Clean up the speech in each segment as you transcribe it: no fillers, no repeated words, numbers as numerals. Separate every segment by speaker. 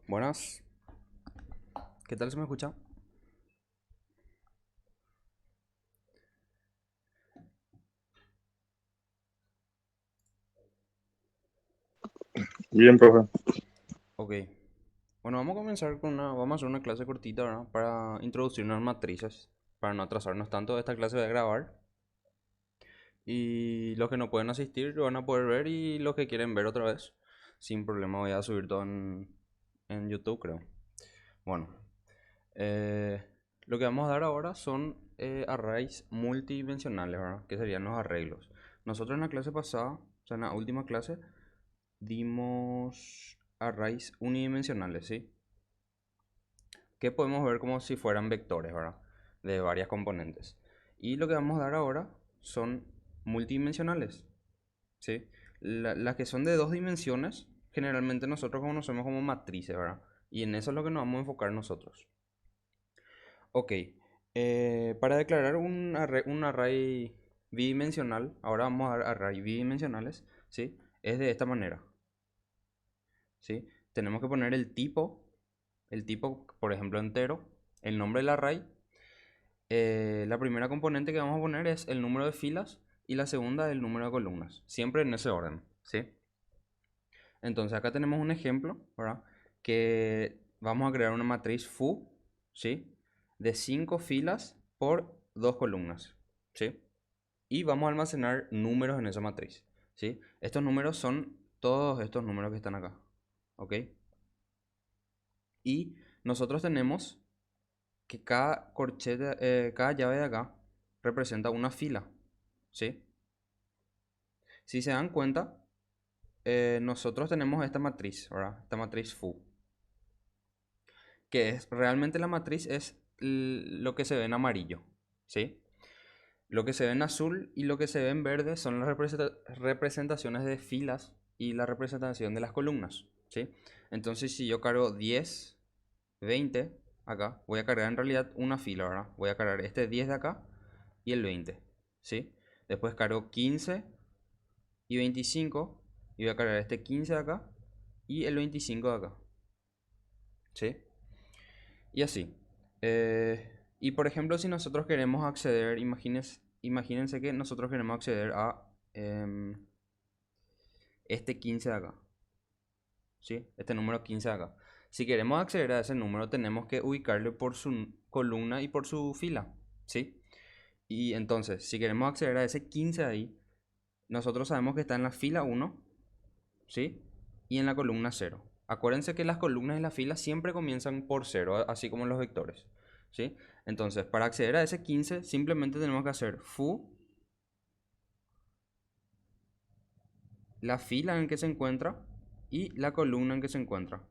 Speaker 1: Buenas, ¿qué tal se me escucha?
Speaker 2: Bien, profe.
Speaker 1: Ok, bueno, vamos a comenzar vamos a hacer una clase cortita, ¿verdad? Para introducir unas matrices, para no atrasarnos tanto. Esta clase voy a grabar y los que no pueden asistir lo van a poder ver y los que quieren ver otra vez, sin problema voy a subir todo en YouTube, creo. Bueno, eh, lo que vamos a dar ahora son arrays multidimensionales, ¿verdad? Que serían los arreglos. Nosotros en la clase pasada, o sea, en la última clase, dimos arrays unidimensionales, ¿sí? Que podemos ver como si fueran vectores, ¿verdad? De varias componentes. Y lo que vamos a dar ahora son multidimensionales, ¿sí? Las que son de dos dimensiones, generalmente nosotros conocemos como matrices, ¿verdad? Y en eso es lo que nos vamos a enfocar nosotros. Ok, para declarar un array bidimensional, ahora vamos a dar array bidimensionales, ¿sí? Es de esta manera, ¿sí? Tenemos que poner el tipo, por ejemplo, entero, el nombre del array. La primera componente que vamos a poner es el número de filas y la segunda el número de columnas, siempre en ese orden, ¿sí? Entonces acá tenemos un ejemplo, ¿verdad? Que vamos a crear una matriz foo, ¿sí? De 5 filas por 2 columnas, ¿sí? Y vamos a almacenar números en esa matriz, ¿sí? Estos números son todos estos números que están acá, ¿ok? Y nosotros tenemos que cada corchete, cada llave de acá representa una fila, ¿sí? Si se dan cuenta, nosotros tenemos esta matriz, ¿verdad? Esta matriz foo, que es realmente la matriz es lo que se ve en amarillo, ¿sí? Lo que se ve en azul y lo que se ve en verde son las representaciones de filas y la representación de las columnas, ¿sí? Entonces, si yo cargo 10, 20 acá, voy a cargar en realidad una fila, ¿verdad? Voy a cargar este 10 de acá y el 20, ¿sí? Después cargo 15 y 25 y voy a cargar este 15 de acá y el 25 de acá, ¿sí? Y así. Y por ejemplo, si nosotros queremos acceder, imagínense que nosotros queremos acceder a este 15 de acá, ¿sí? Este número 15 de acá. Si queremos acceder a ese número, tenemos que ubicarle por su columna y por su fila, ¿sí? Y entonces, si queremos acceder a ese 15 ahí, nosotros sabemos que está en la fila 1, ¿sí? Y en la columna 0. Acuérdense que las columnas y las filas siempre comienzan por 0, así como los vectores, ¿sí? Entonces, para acceder a ese 15, simplemente tenemos que hacer foo, la fila en que se encuentra y la columna en que se encuentra,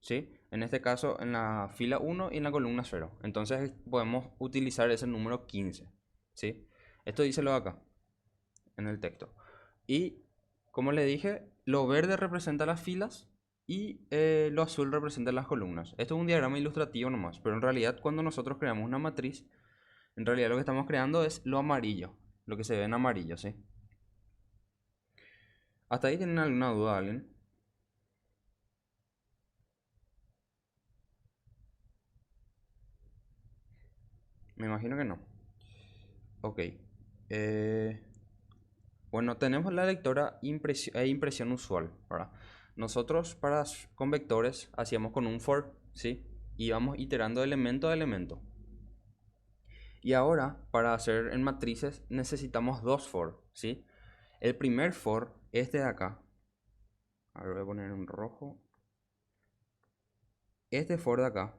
Speaker 1: ¿sí? En este caso, en la fila 1 y en la columna 0. Entonces, podemos utilizar ese número 15, ¿sí? Esto dice lo de acá, en el texto. Y como le dije, lo verde representa las filas y lo azul representa las columnas. Esto es un diagrama ilustrativo nomás, pero en realidad cuando nosotros creamos una matriz, en realidad lo que estamos creando es lo amarillo, lo que se ve en amarillo, ¿sí? ¿Hasta ahí tienen alguna duda alguien? Me imagino que no. Ok. Eh, bueno, tenemos la lectora impresión usual, ¿verdad? Nosotros con vectores hacíamos con un for, ¿sí? Y vamos iterando elemento a elemento. Y ahora, para hacer en matrices, necesitamos dos for, ¿sí? El primer for, este de acá, ahora voy a poner en rojo, este for de acá,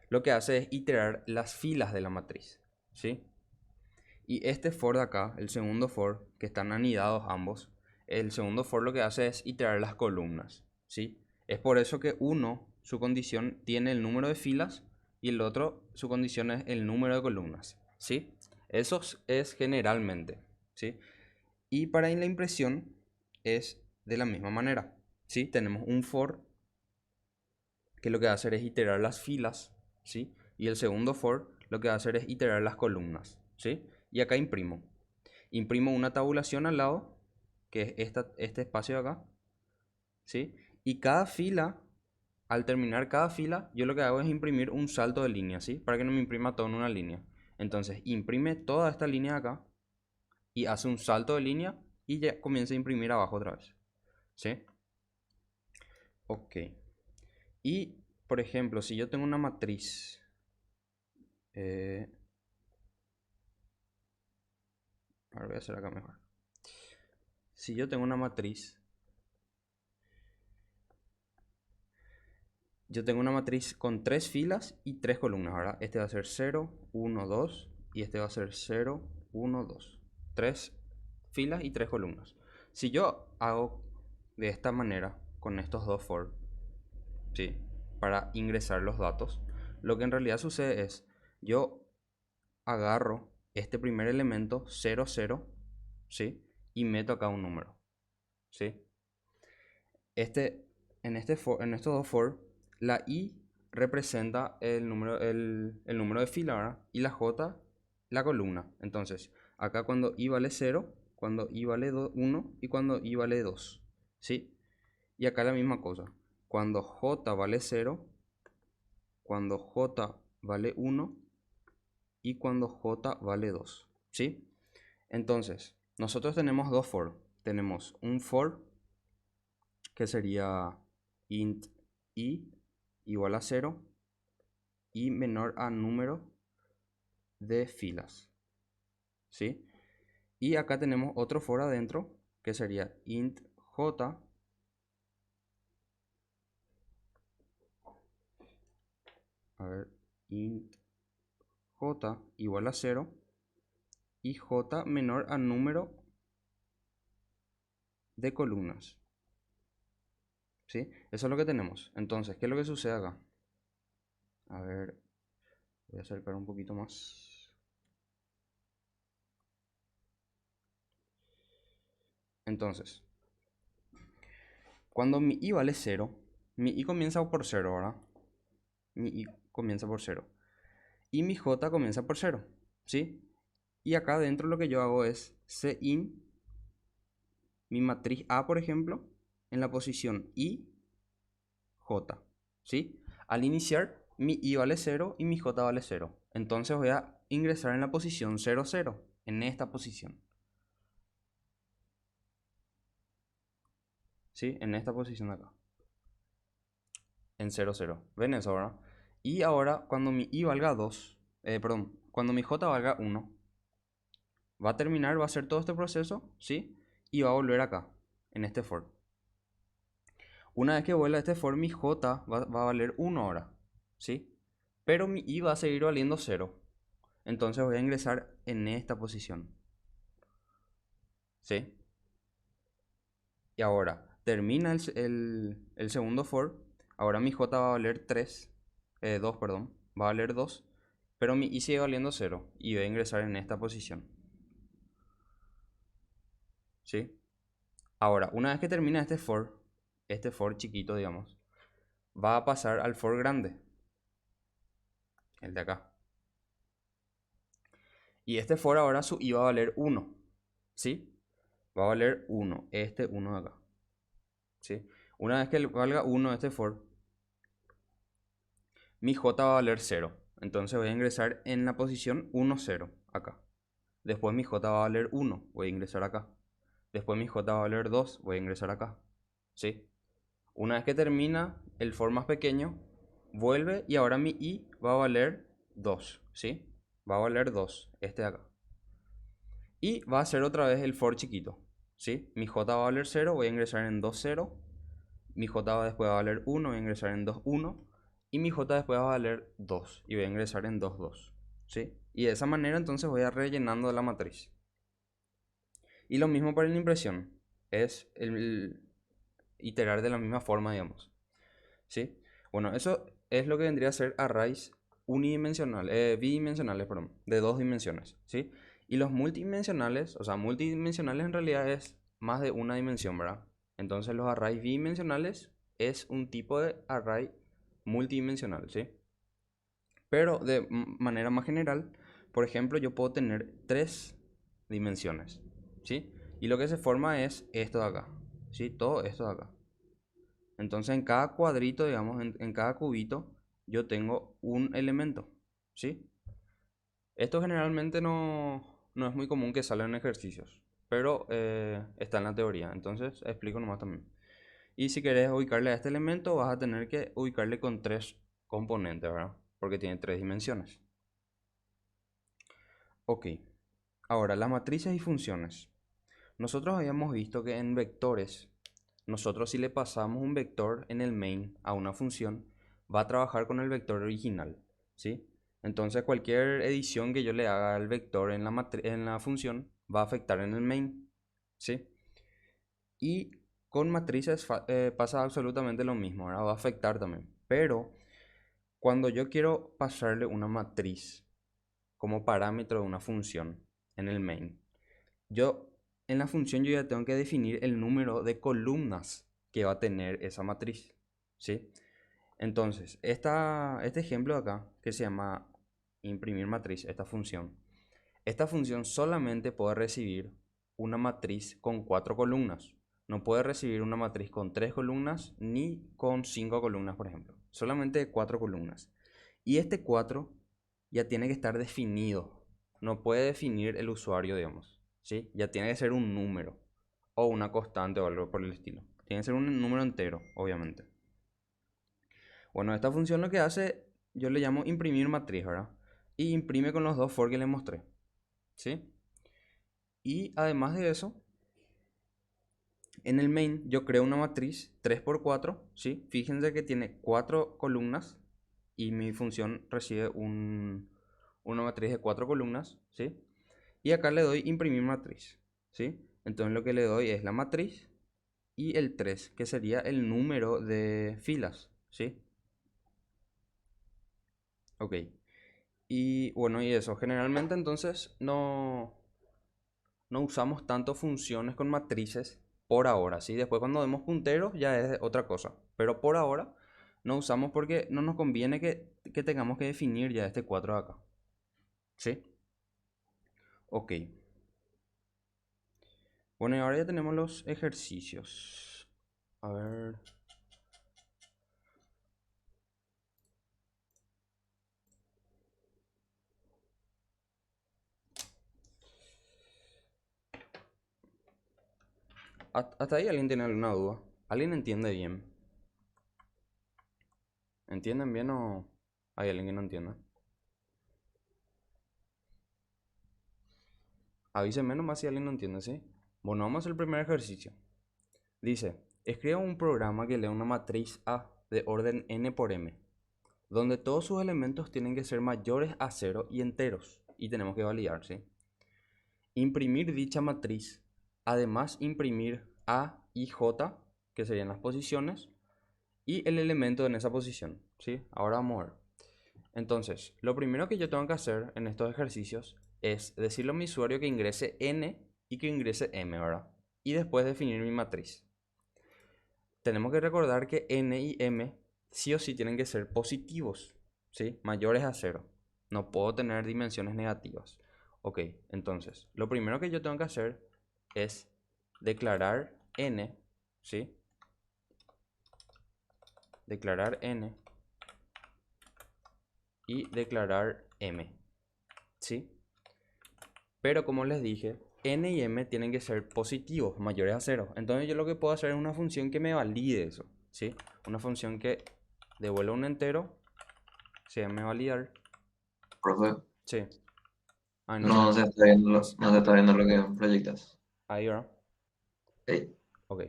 Speaker 1: lo que hace es iterar las filas de la matriz, ¿sí? Y este for de acá, el segundo for, que están anidados ambos, el segundo for lo que hace es iterar las columnas, ¿sí? Es por eso que uno, su condición, tiene el número de filas y el otro, su condición es el número de columnas, ¿sí? Eso es generalmente, ¿sí? Y para la impresión es de la misma manera, ¿sí? Tenemos un for que lo que va a hacer es iterar las filas, ¿sí? Y el segundo for lo que va a hacer es iterar las columnas, ¿sí? Y acá imprimo. Imprimo una tabulación al lado, que es este espacio de acá, ¿sí? Y cada fila, al terminar cada fila, yo lo que hago es imprimir un salto de línea, ¿sí? Para que no me imprima todo en una línea. Entonces, imprime toda esta línea acá y hace un salto de línea y ya comienza a imprimir abajo otra vez, ¿sí? Ok. Y, por ejemplo, si yo tengo una matriz, eh, ahora voy a hacer acá mejor. Si yo tengo una matriz, yo tengo una matriz con 3 filas y 3 columnas, ¿verdad? Este va a ser 0, 1, 2 y este va a ser 0, 1, 2. 3 filas y 3 columnas. Si yo hago de esta manera, con estos dos for, ¿sí? Para ingresar los datos, lo que en realidad sucede es, yo agarro este primer elemento 0, 0, ¿sí? Y meto acá un número, ¿sí? En estos dos for, la i representa el número de fila, ¿verdad? Y la j, la columna. Entonces, acá cuando i vale 0, cuando i vale 1 y cuando i vale 2, ¿sí? Y acá la misma cosa. Cuando j vale 0, cuando j vale 1 y cuando j vale 2, ¿sí? Entonces, nosotros tenemos dos for. Tenemos un for que sería int i igual a 0 y menor a número de filas, ¿sí? Y acá tenemos otro for adentro que sería int j, a ver, int j igual a 0 y j menor a número de columnas, ¿sí? Eso es lo que tenemos. Entonces, ¿qué es lo que sucede acá? A ver, voy a acercar un poquito más. Entonces, cuando mi i vale 0, mi i comienza por 0, ¿verdad? Mi i comienza por 0. Y mi j comienza por 0, ¿sí? Y acá dentro lo que yo hago es cin, mi matriz A, por ejemplo, en la posición i, j, ¿sí? Al iniciar, mi i vale 0 y mi j vale 0. Entonces voy a ingresar en la posición 0, 0, en esta posición, ¿sí? En esta posición de acá, en 0, 0. ¿Ven eso, verdad? Y ahora, cuando mi i valga 2, perdón, cuando mi j valga 1, va a terminar, va a hacer todo este proceso, ¿sí? Y va a volver acá, en este for. Una vez que vuelva a este for, mi j va a valer 1 ahora, ¿sí? Pero mi i va a seguir valiendo 0. Entonces voy a ingresar en esta posición, ¿sí? Y ahora, termina el segundo for. Ahora mi j va a valer 3, 2, perdón. Va a valer 2. Pero mi i sigue valiendo 0. Y voy a ingresar en esta posición, ¿sí? Ahora, una vez que termina este for chiquito, digamos, va a pasar al for grande, el de acá. Y este for ahora su i va a valer 1, ¿sí? Va a valer 1, este 1 de acá, ¿sí? Una vez que valga 1 este for, mi j va a valer 0. Entonces voy a ingresar en la posición 1, 0, acá. Después mi j va a valer 1, voy a ingresar acá. Después mi j va a valer 2, voy a ingresar acá, ¿sí? Una vez que termina el for más pequeño, vuelve y ahora mi i va a valer 2, ¿sí? Va a valer 2, este de acá. Y va a ser otra vez el for chiquito, ¿sí? Mi j va a valer 0, voy a ingresar en 2, 0. Mi j después va a valer 1, voy a ingresar en 2, 1. Y mi j después va a valer 2 y voy a ingresar en 2, 2, ¿sí? Y de esa manera entonces voy a rellenando la matriz. Y lo mismo para la impresión. Es el iterar de la misma forma, digamos, ¿sí? Bueno, eso es lo que vendría a ser arrays bidimensionales, perdón, de dos dimensiones, ¿sí? Y los multidimensionales, o sea, multidimensionales en realidad es más de una dimensión, ¿verdad? Entonces los arrays bidimensionales es un tipo de array multidimensional, ¿sí? Pero de manera más general, por ejemplo, yo puedo tener tres dimensiones, ¿sí? Y lo que se forma es esto de acá, ¿sí? Todo esto de acá. Entonces en cada cuadrito, digamos, en cada cubito, yo tengo un elemento, ¿sí? Esto generalmente no es muy común que salga en ejercicios, pero está en la teoría, entonces explico nomás también. Y si querés ubicarle a este elemento, vas a tener que ubicarle con tres componentes, ¿verdad? Porque tiene tres dimensiones. Ok, ahora las matrices y funciones. Nosotros habíamos visto que en vectores, nosotros si le pasamos un vector en el main a una función, va a trabajar con el vector original, ¿sí? Entonces cualquier edición que yo le haga al vector en la función va a afectar en el main, ¿sí? Y con matrices pasa absolutamente lo mismo, ¿verdad? Va a afectar también. Pero cuando yo quiero pasarle una matriz como parámetro de una función en el main, yo en la función yo ya tengo que definir el número de columnas que va a tener esa matriz, ¿sí? Entonces, este ejemplo de acá, que se llama imprimir matriz, esta función solamente puede recibir una matriz con 4 columnas. No puede recibir una matriz con 3 columnas ni con 5 columnas, por ejemplo. Solamente 4 columnas. Y este 4 ya tiene que estar definido. No puede definir el usuario, digamos. ¿Sí? Ya tiene que ser un número o una constante o algo por el estilo. Tiene que ser un número entero, obviamente. Bueno, esta función lo que hace, yo le llamo imprimir matriz, ¿verdad? Y imprime con los dos for que le mostré. ¿Sí? Y además de eso, en el main yo creo una matriz 3 por 4, ¿sí? Fíjense que tiene 4 columnas y mi función recibe una matriz de 4 columnas, ¿sí? Y acá le doy imprimir matriz, ¿sí? Entonces lo que le doy es la matriz y el 3, que sería el número de filas, ¿sí? Ok. Y bueno, y eso, generalmente entonces no usamos tanto funciones con matrices por ahora, ¿sí? Después cuando demos punteros ya es otra cosa. Pero por ahora no usamos porque no nos conviene que tengamos que definir ya este 4 de acá. ¿Sí? Ok. Bueno, y ahora ya tenemos los ejercicios. A ver. ¿Hasta ahí alguien tiene alguna duda? ¿Alguien entiende bien? ¿Entienden bien o hay alguien que no entienda? Avísenme nomás si alguien no entiende, ¿sí? Bueno, vamos al primer ejercicio. Dice, escriba un programa que lea una matriz A de orden n por m, donde todos sus elementos tienen que ser mayores a 0 y enteros, y tenemos que validar, ¿sí? Imprimir dicha matriz, además imprimir A y J, que serían las posiciones, y el elemento en esa posición, ¿sí? Ahora vamos a ver. Entonces, lo primero que yo tengo que hacer en estos ejercicios es decirle a mi usuario que ingrese n y que ingrese m, ¿verdad? Y después definir mi matriz. Tenemos que recordar que n y m sí o sí tienen que ser positivos, ¿sí? Mayores a 0. No puedo tener dimensiones negativas. Ok, entonces, lo primero que yo tengo que hacer es declarar n, ¿sí? Declarar n y declarar m, ¿sí? Pero como les dije, n y m tienen que ser positivos, mayores a 0. Entonces yo lo que puedo hacer es una función que me valide eso, ¿sí? Una función que devuelva un entero, se llama validar.
Speaker 2: Profe,
Speaker 1: Sí. Ay, no sé.
Speaker 2: no se está viendo, no se está viendo lo que proyectas.
Speaker 1: Ahí va.
Speaker 2: Ey,
Speaker 1: Ok.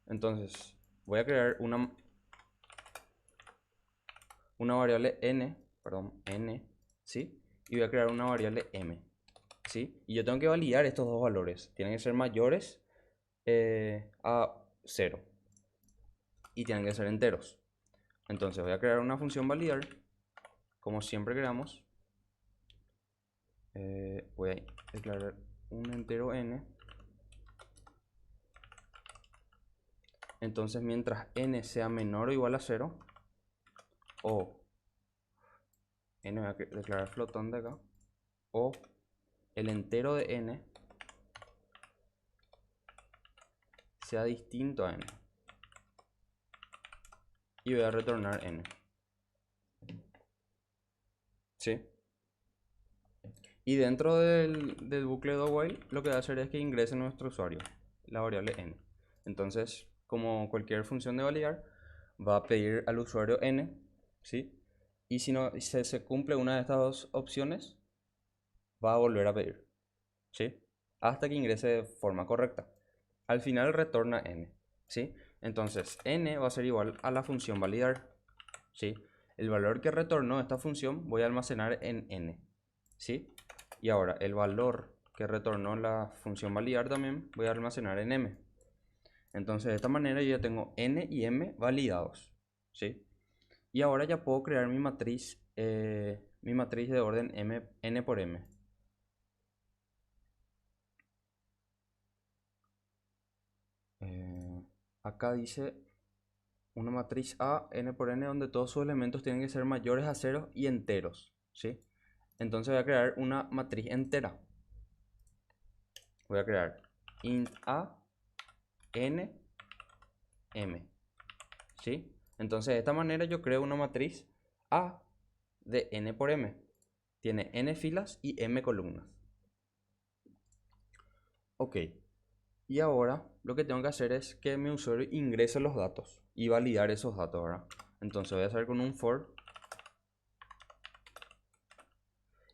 Speaker 1: Entonces, voy a crear una variable n, perdón, n, ¿sí? Y voy a crear una variable m, ¿sí? Y yo tengo que validar estos dos valores. Tienen que ser mayores a 0. Y tienen que ser enteros. Entonces voy a crear una función validar, como siempre creamos. Voy a declarar un entero n. Entonces mientras n sea menor o igual a 0, o n voy a declarar flotante acá, o el entero de n sea distinto a n. y voy a retornar n. ¿Sí? Y dentro del bucle do while, lo que va a hacer es que ingrese nuestro usuario, la variable n. Entonces, como cualquier función de validar, va a pedir al usuario n, ¿sí? Y si no se cumple una de estas dos opciones, va a volver a pedir, ¿sí? Hasta que ingrese de forma correcta. Al final retorna n, ¿sí? Entonces, n va a ser igual a la función validar, ¿sí? El valor que retornó esta función voy a almacenar en n, ¿sí? Y ahora el valor que retornó la función validar también voy a almacenar en m. Entonces de esta manera yo ya tengo n y m validados, ¿sí? Y ahora ya puedo crear mi matriz de orden n por m. Acá dice una matriz A, n por n, donde todos sus elementos tienen que ser mayores a 0 y enteros, ¿sí? Entonces voy a crear una matriz entera. Voy a crear int a n m, ¿sí? Entonces de esta manera yo creo una matriz A de n por m. Tiene n filas y m columnas. Ok. Y ahora lo que tengo que hacer es que mi usuario ingrese los datos y validar esos datos, ¿verdad? Entonces voy a hacer con un for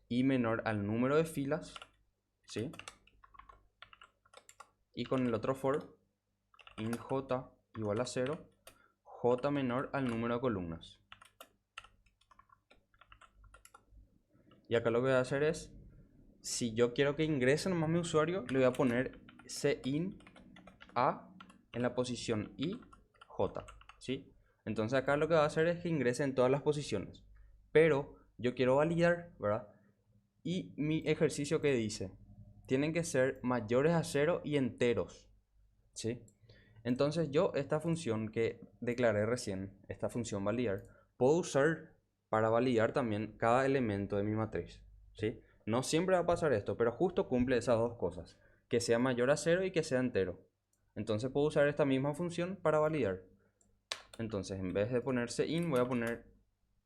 Speaker 1: i menor al número de filas, ¿sí? Y con el otro for int j igual a 0, j menor al número de columnas. Y acá lo que voy a hacer es, si yo quiero que ingrese nomás mi usuario, le voy a poner cin a en la posición i, j, ¿sí? Entonces acá lo que va a hacer es que ingrese en todas las posiciones. Pero yo quiero validar, ¿verdad? Y mi ejercicio que dice, tienen que ser mayores a 0 y enteros, ¿sí? Entonces yo esta función que declaré recién, esta función validar, puedo usar para validar también cada elemento de mi matriz, ¿sí? No siempre va a pasar esto, pero justo cumple esas dos cosas, que sea mayor a 0 y que sea entero. Entonces puedo usar esta misma función para validar. Entonces en vez de poner cin voy a poner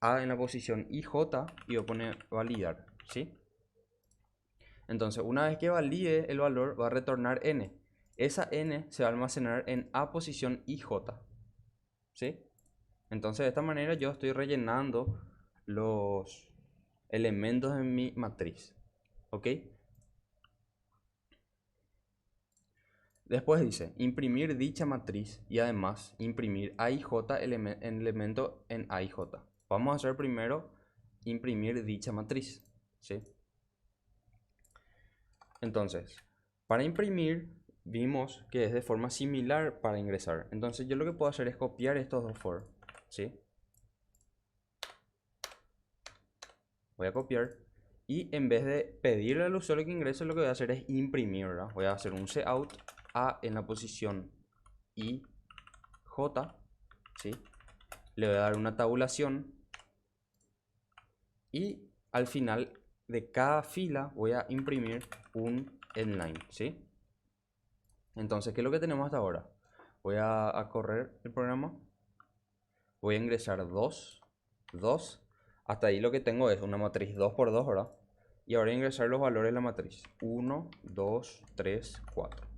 Speaker 1: a en la posición ij y voy a poner validar, ¿sí? Entonces una vez que valide el valor va a retornar n. Esa n se va a almacenar en a posición ij, ¿sí? Entonces de esta manera yo estoy rellenando los elementos de mi matriz, ¿ok? Después dice imprimir dicha matriz y además imprimir aij elemento en aij. Vamos a hacer primero imprimir dicha matriz, ¿sí? Entonces, para imprimir vimos que es de forma similar para ingresar. Entonces yo lo que puedo hacer es copiar estos dos for, ¿sí? Voy a copiar y en vez de pedirle al usuario que ingrese, lo que voy a hacer es imprimir, ¿verdad? Voy a hacer un cout a en la posición i, j, ¿sí? Le voy a dar una tabulación y al final de cada fila voy a imprimir un endline, ¿sí? Entonces, ¿qué es lo que tenemos hasta ahora? Voy a correr el programa, voy a ingresar 2, 2, hasta ahí lo que tengo es una matriz 2 por 2, ¿verdad? Y ahora voy a ingresar los valores de la matriz 1, 2, 3, 4,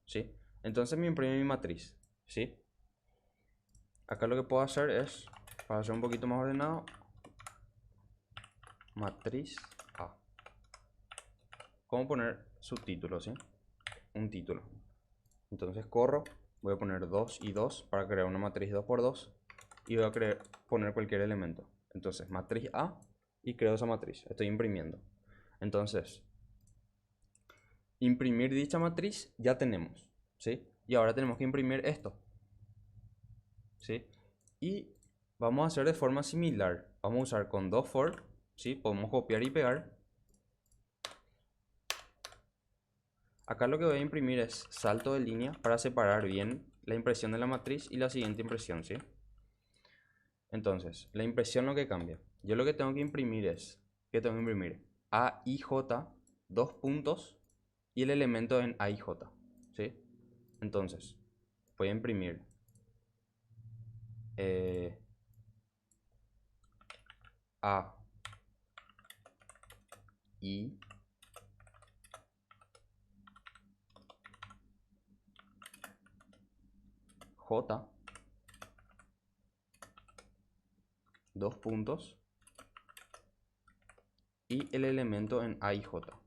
Speaker 1: ¿sí? Entonces me imprime mi matriz, ¿sí? Acá lo que puedo hacer es, para hacer un poquito más ordenado, matriz A. ¿Cómo poner subtítulo, sí? Un título. Entonces corro, voy a poner 2 y 2 para crear una matriz 2 por 2 y voy a poner cualquier elemento. Entonces matriz A y creo esa matriz, estoy imprimiendo. Entonces, imprimir dicha matriz ya tenemos, ¿sí? Y ahora tenemos que imprimir esto, ¿sí? Y vamos a hacer de forma similar. Vamos a usar con dos for, ¿sí? Podemos copiar y pegar. Acá lo que voy a imprimir es salto de línea para separar bien la impresión de la matriz y la siguiente impresión, ¿sí? Entonces, la impresión lo que cambia. Yo lo que tengo que imprimir es, ¿qué tengo que imprimir? AIJ, dos puntos y el elemento en AIJ, ¿sí? Entonces, voy a imprimir A, I, J, dos puntos, y el elemento en A y J.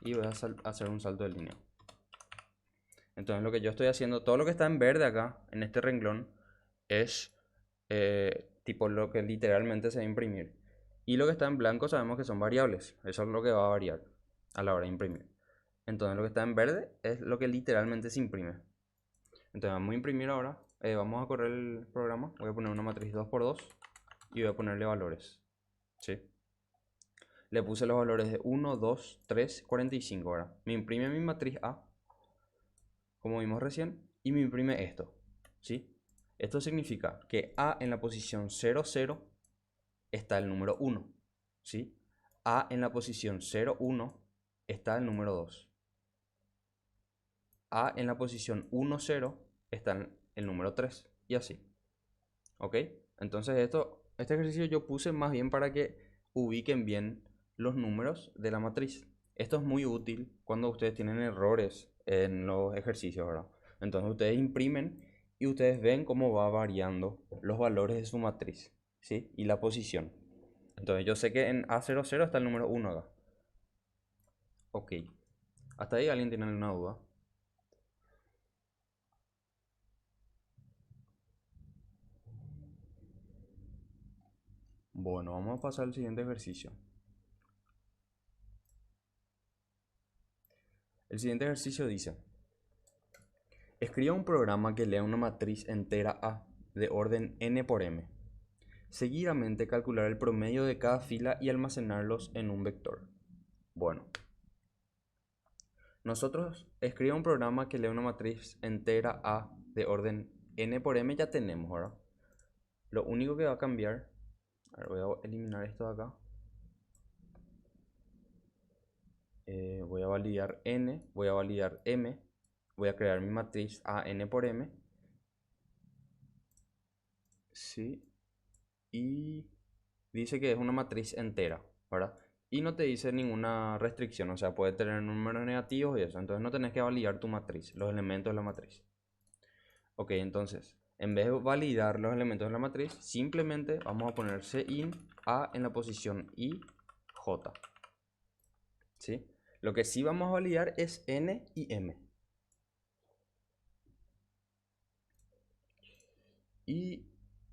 Speaker 1: Y voy a hacer un salto de línea. Entonces lo que yo estoy haciendo, todo lo que está en verde acá, en este renglón, es tipo lo que literalmente se va a imprimir. Y lo que está en blanco sabemos que son variables. Eso es lo que va a variar a la hora de imprimir. Entonces lo que está en verde es lo que literalmente se imprime. Entonces vamos a imprimir ahora. Vamos a correr el programa. Voy a poner una matriz 2×2 y voy a ponerle valores. ¿Sí? Le puse los valores de 1, 2, 3, 45 ahora. Me imprime mi matriz A, como vimos recién, y me imprime esto. ¿Sí? Esto significa que A en la posición 0, 0 está el número 1. ¿Sí? A en la posición 0, 1 está el número 2. A en la posición 1, 0 está el número 3. Y así. ¿Ok? Entonces este ejercicio yo puse más bien para que ubiquen bien los números de la matriz. Esto es muy útil cuando ustedes tienen errores en los ejercicios, ¿verdad? Entonces ustedes imprimen y ustedes ven cómo va variando los valores de su matriz, ¿sí? Y la posición. Entonces yo sé que en A00 está el número 1 acá. Ok. ¿Hasta ahí alguien tiene alguna duda? Bueno, vamos a pasar al siguiente ejercicio. El siguiente ejercicio dice: escriba un programa que lea una matriz entera A de orden n por m. Seguidamente calcular el promedio de cada fila y almacenarlos en un vector. Bueno, nosotros escriba un programa que lea una matriz entera A de orden n por m ya tenemos, ¿verdad? Lo único que va a cambiar, a ver, voy a eliminar esto de acá. Voy a validar n, voy a validar m, voy a crear mi matriz A n por m. Sí, y dice que es una matriz entera, ¿verdad? Y no te dice ninguna restricción, o sea, puede tener números negativos y eso, entonces no tenés que validar tu matriz, los elementos de la matriz. Ok, entonces, en vez de validar los elementos de la matriz, simplemente vamos a poner cin A en la posición I, J. ¿Sí? Lo que sí vamos a validar es N y M. Y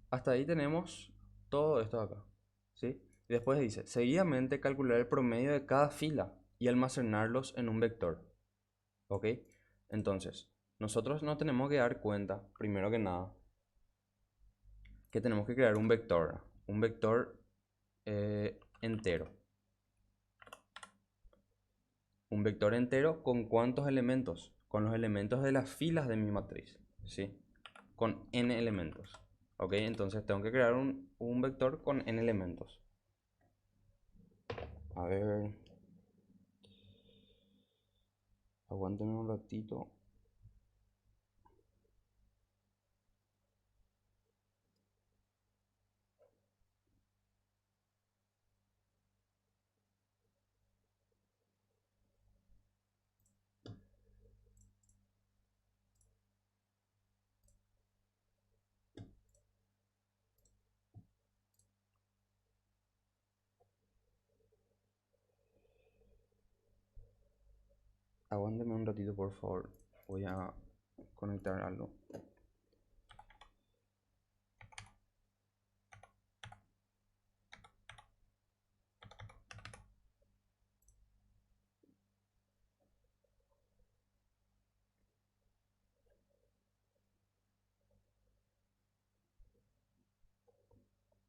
Speaker 1: hasta ahí tenemos todo esto de acá. ¿Sí? Y después dice, seguidamente calcular el promedio de cada fila y almacenarlos en un vector. ¿Ok? Entonces, nosotros nos tenemos que dar cuenta, primero que nada, que tenemos que crear un vector. Un vector entero. Un vector entero con ¿cuántos elementos? Con los elementos de las filas de mi matriz. ¿Sí? Con n elementos. ¿Ok? Entonces tengo que crear un vector con n elementos. A ver. Aguántenme un ratito. Aguántenme un ratito, por favor. Voy a conectar algo.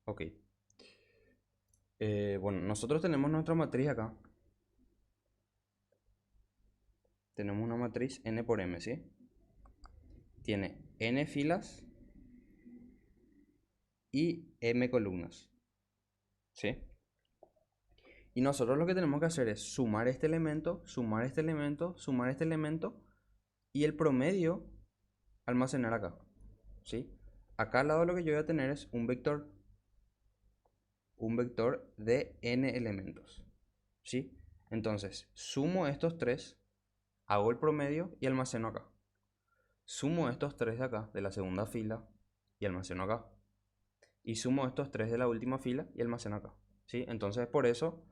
Speaker 1: Ok. Bueno, nosotros tenemos nuestra matriz acá. Tenemos una matriz n por m, ¿sí? Tiene n filas y m columnas, ¿sí? Y nosotros lo que tenemos que hacer es sumar este elemento, sumar este elemento, sumar este elemento y el promedio almacenar acá, ¿sí? acá al lado lo que yo voy a tener es un vector de n elementos, ¿sí? Entonces, sumo estos tres, hago el promedio y almaceno acá. Sumo estos tres de acá, de la segunda fila, y almaceno acá. Y sumo estos tres de la última fila y almaceno acá, ¿sí? Entonces, por eso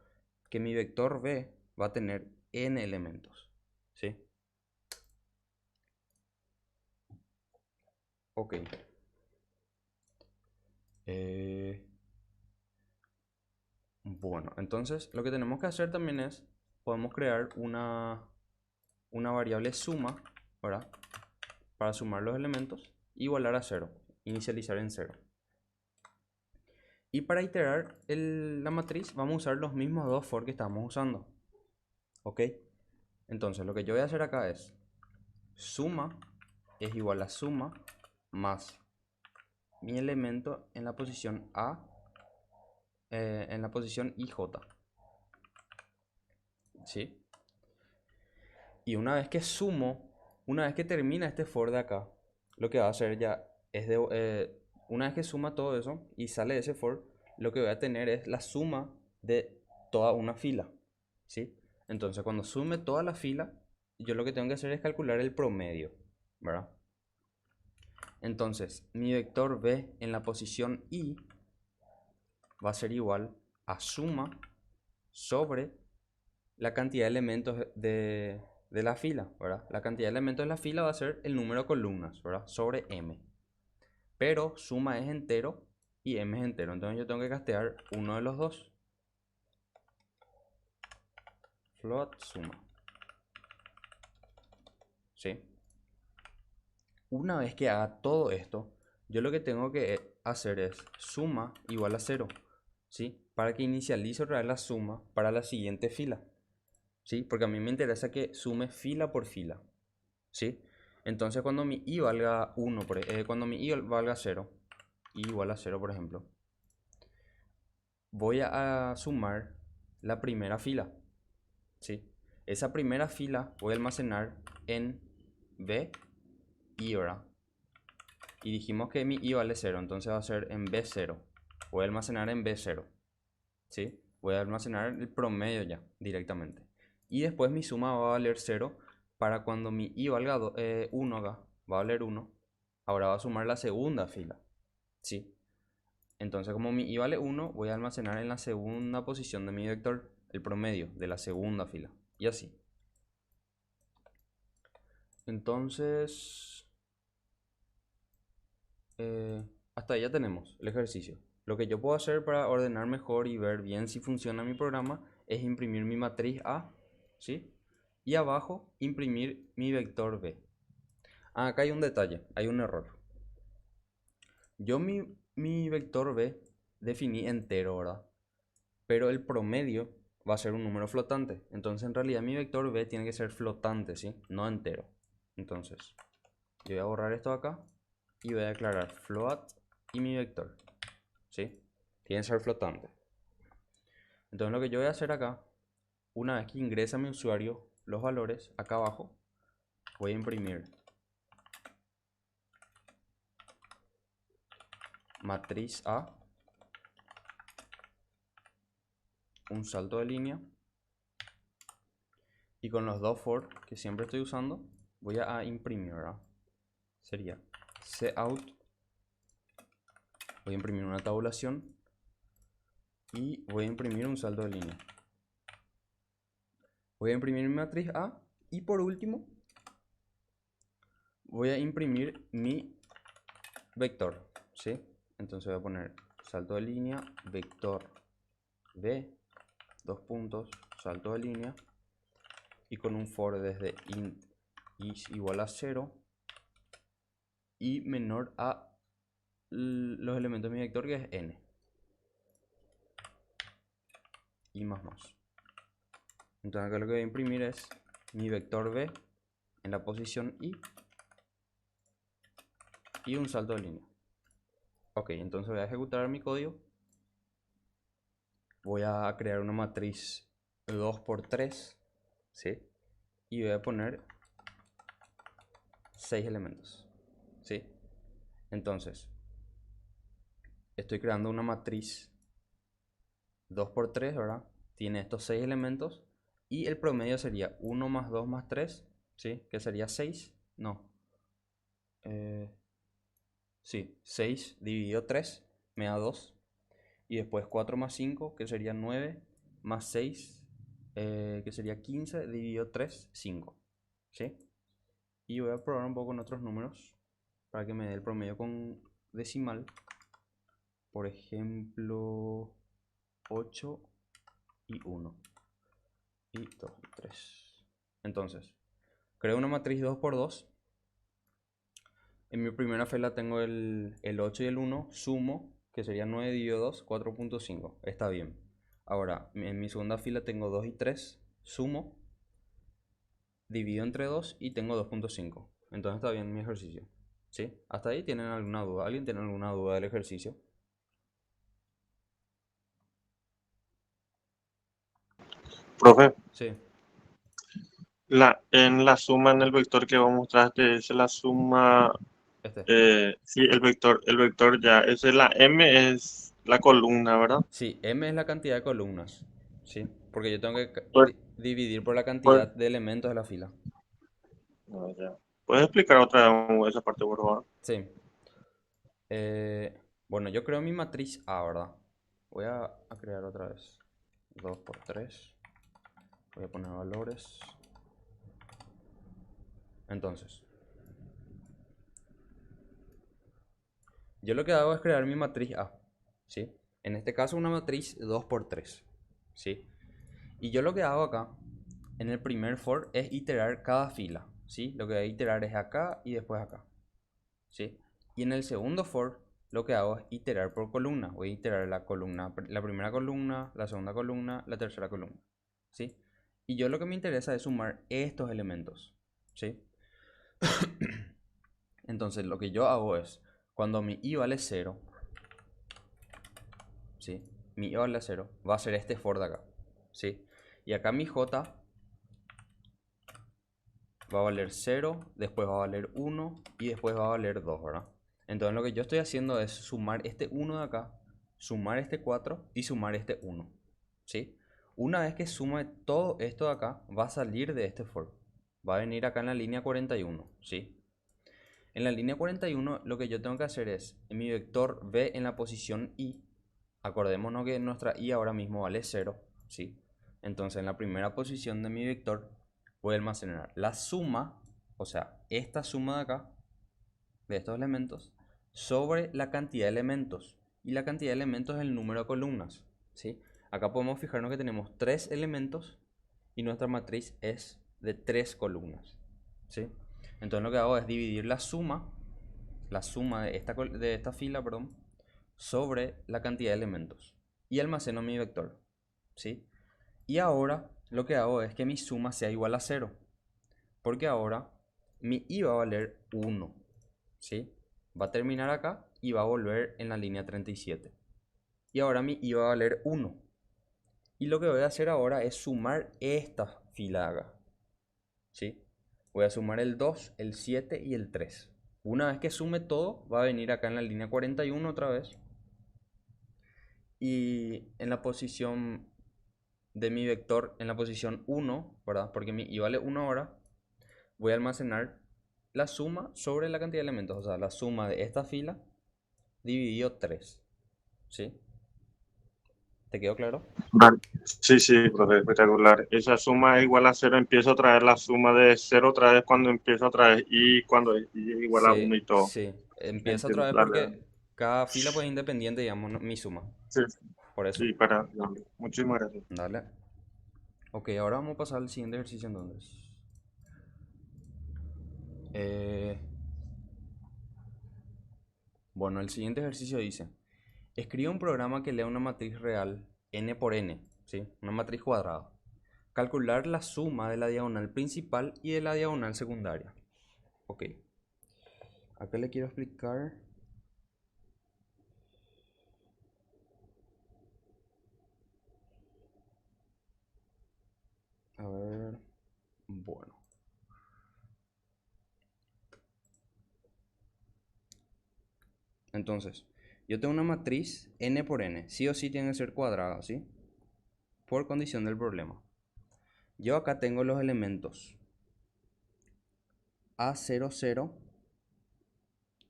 Speaker 1: que mi vector b va a tener n elementos, ¿sí? Ok. Bueno, entonces lo que tenemos que hacer también es, podemos crear una variable suma, ¿verdad? Para sumar los elementos, igualar a 0, inicializar en 0. Y para iterar la matriz vamos a usar los mismos dos for que estábamos usando. ¿Ok? Entonces lo que yo voy a hacer acá es, suma es igual a suma más mi elemento en la posición A, en la posición IJ. ¿Sí? Y una vez que sumo, una vez que termina este for de acá, lo que va a hacer ya es una vez que suma todo eso y sale de ese for, lo que voy a tener es la suma de toda una fila, ¿sí? Entonces cuando sume toda la fila, yo lo que tengo que hacer es calcular el promedio, ¿verdad? Entonces mi vector b en la posición i va a ser igual a suma sobre la cantidad de elementos de la fila, ¿verdad? La cantidad de elementos de la fila va a ser el número de columnas, ¿verdad? Sobre m. Pero suma es entero y m es entero. Entonces yo tengo que castear uno de los dos. Float suma. ¿Sí? Una vez que haga todo esto, yo lo que tengo que hacer es suma igual a 0, ¿sí? Para que inicialice otra vez la suma para la siguiente fila, ¿sí? Porque a mí me interesa que sume fila por fila, ¿sí? Entonces cuando mi i valga 1, cuando mi i valga 0, i igual a 0 por ejemplo, voy a sumar la primera fila, ¿sí? Esa primera fila voy a almacenar en b i, ¿verdad? Y dijimos que mi i vale 0, entonces va a ser en b0. Voy a almacenar en b0, ¿sí? Voy a almacenar el promedio ya directamente. Y después mi suma va a valer 0 para cuando mi i valga 1 acá, va a valer 1. Ahora va a sumar la segunda fila, ¿sí? Entonces como mi i vale 1, voy a almacenar en la segunda posición de mi vector el promedio de la segunda fila. Y así. Entonces, hasta ahí ya tenemos el ejercicio. Lo que yo puedo hacer para ordenar mejor y ver bien si funciona mi programa es imprimir mi matriz A, ¿sí? Y abajo imprimir mi vector B. Ah, acá hay un detalle, hay un error. Yo mi vector B definí entero, ¿verdad? Pero el promedio va a ser un número flotante. Entonces en realidad mi vector B tiene que ser flotante, ¿sí? No entero. Entonces, yo voy a borrar esto acá y voy a declarar float y mi vector, ¿sí? Tiene que ser flotante. Entonces lo que yo voy a hacer acá, una vez que ingresa mi usuario los valores, acá abajo, voy a imprimir matriz A, un salto de línea, y con los dos for que siempre estoy usando, voy a imprimir, ¿verdad? Sería cout, voy a imprimir una tabulación y voy a imprimir un salto de línea. Voy a imprimir mi matriz A y por último voy a imprimir mi vector, ¿sí? Entonces voy a poner salto de línea, vector B, dos puntos, salto de línea, y con un for desde int is igual a 0 y menor a los elementos de mi vector, que es n, y más. Entonces acá lo que voy a imprimir es mi vector B en la posición y un salto de línea. Ok, entonces voy a ejecutar mi código. Voy a crear una matriz 2×3, ¿sí? Y voy a poner 6 elementos, ¿sí? Entonces, estoy creando una matriz 2 por 3, ¿verdad? Tiene estos 6 elementos y el promedio sería 1 más 2 más 3, ¿sí? Que sería 6, no. Sí, 6 dividido 3 me da 2. Y después 4 más 5, que sería 9, más 6, que sería 15, dividido 3, 5. ¿Sí? Y voy a probar un poco con otros números para que me dé el promedio con decimal. Por ejemplo, 8 y 1. Y 2 y 3. Entonces, creo una matriz 2 por 2. En mi primera fila tengo el 8 y el 1. Sumo, que sería 9 dividido 2, 4.5. Está bien. Ahora, en mi segunda fila tengo 2 y 3. Sumo, divido entre 2 y tengo 2.5. Entonces está bien mi ejercicio. ¿Sí? ¿Hasta ahí tienen alguna duda? ¿Alguien tiene alguna duda del ejercicio?
Speaker 3: Profe,
Speaker 1: Sí,
Speaker 3: en la suma en el vector que vos mostraste, es la suma,
Speaker 1: este.
Speaker 3: sí, el vector ya, la M es la columna, ¿verdad?
Speaker 1: Sí, M es la cantidad de columnas. ¿Sí? Porque yo tengo que
Speaker 3: Pues,
Speaker 1: dividir por la
Speaker 3: pues,
Speaker 1: cantidad de elementos de la fila.
Speaker 3: no, ya. ¿Puedes explicar otra vez esa parte, por favor?
Speaker 1: Sí. Bueno, yo creo mi matriz A, ¿verdad? Voy a crear otra vez. 2 por 3. Voy a poner valores. Entonces, yo lo que hago es crear mi matriz A. ¿Sí? En este caso una matriz 2 por 3. ¿Sí? Y yo lo que hago acá, en el primer for, es iterar cada fila. ¿Sí? Lo que voy a iterar es acá y después acá. ¿Sí? Y en el segundo for, lo que hago es iterar por columna. Voy a iterar la columna, la primera columna, la segunda columna, la tercera columna. ¿Sí? Y yo lo que me interesa es sumar estos elementos. ¿Sí? Entonces lo que yo hago es, cuando mi i vale 0, ¿sí? Mi i vale 0, va a ser este for de acá. ¿Sí? Y acá mi j va a valer 0, después va a valer 1 y después va a valer 2, ¿verdad? Entonces lo que yo estoy haciendo es sumar este 1 de acá, sumar este 4 y sumar este 1. ¿Sí? Una vez que sume todo esto de acá, va a salir de este for. Va a venir acá en la línea 41. ¿Sí? En la línea 41 lo que yo tengo que hacer es, en mi vector v en la posición i, acordémonos que nuestra i ahora mismo vale 0. ¿Sí? Entonces en la primera posición de mi vector voy a almacenar la suma, o sea, esta suma de acá, de estos elementos, sobre la cantidad de elementos. Y la cantidad de elementos es el número de columnas. ¿Sí? Acá podemos fijarnos que tenemos 3 elementos y nuestra matriz es de 3 columnas. ¿Sí? Entonces lo que hago es dividir la suma de esta fila, perdón, sobre la cantidad de elementos. Y almaceno mi vector. ¿Sí? Y ahora lo que hago es que mi suma sea igual a 0. Porque ahora mi i va a valer 1. ¿Sí? Va a terminar acá y va a volver en la línea 37. Y ahora mi i va a valer 1. Y lo que voy a hacer ahora es sumar esta fila acá. ¿Sí? Voy a sumar el 2, el 7 y el 3. Una vez que sume todo, va a venir acá en la línea 41 otra vez. Y en la posición de mi vector, en la posición 1, ¿verdad? Porque mi i vale 1 ahora, voy a almacenar la suma sobre la cantidad de elementos. O sea, la suma de esta fila dividido 3. ¿Sí? ¿Te quedó claro?
Speaker 3: Vale. Sí, sí, profe, espectacular. Esa suma es igual a 0, empieza otra vez la suma de 0 otra vez cuando empieza otra vez y cuando es igual a
Speaker 1: Sí,
Speaker 3: 1 y todo.
Speaker 1: sí. Empieza otra
Speaker 3: Entiendo,
Speaker 1: vez
Speaker 3: dale.
Speaker 1: porque cada fila pues es independiente, digamos, mi suma.
Speaker 3: Sí,
Speaker 1: Por eso.
Speaker 3: sí, para, dale. Muchísimas gracias.
Speaker 1: Dale. Ok, ahora vamos a pasar al siguiente ejercicio entonces. Eh, bueno, el siguiente ejercicio dice, escribe un programa que lea una matriz real n por n, ¿sí? Una matriz cuadrada. Calcular la suma de la diagonal principal y de la diagonal secundaria. Ok, acá le quiero explicar. A ver, bueno. Entonces, Yo tengo una matriz n por n. Sí o sí tiene que ser cuadrada, ¿sí? Por condición del problema. Yo acá tengo los elementos A00.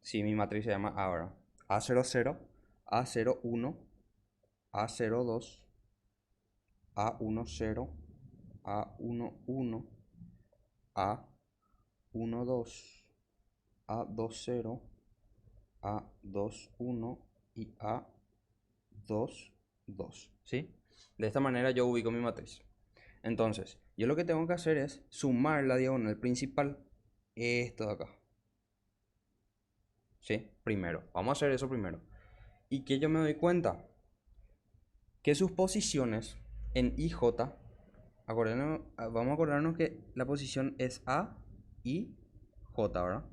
Speaker 1: Sí, mi matriz se llama A, ¿verdad? A00, A01, A02, A10, A11, A12, A20, A21 y A22, ¿sí? De esta manera yo ubico mi matriz. Entonces, yo lo que tengo que hacer es sumar la diagonal principal, esto de acá. ¿Sí? Primero, vamos a hacer eso primero. Y que yo me doy cuenta que sus posiciones en IJ, vamos a acordarnos que la posición es A y J, ¿verdad?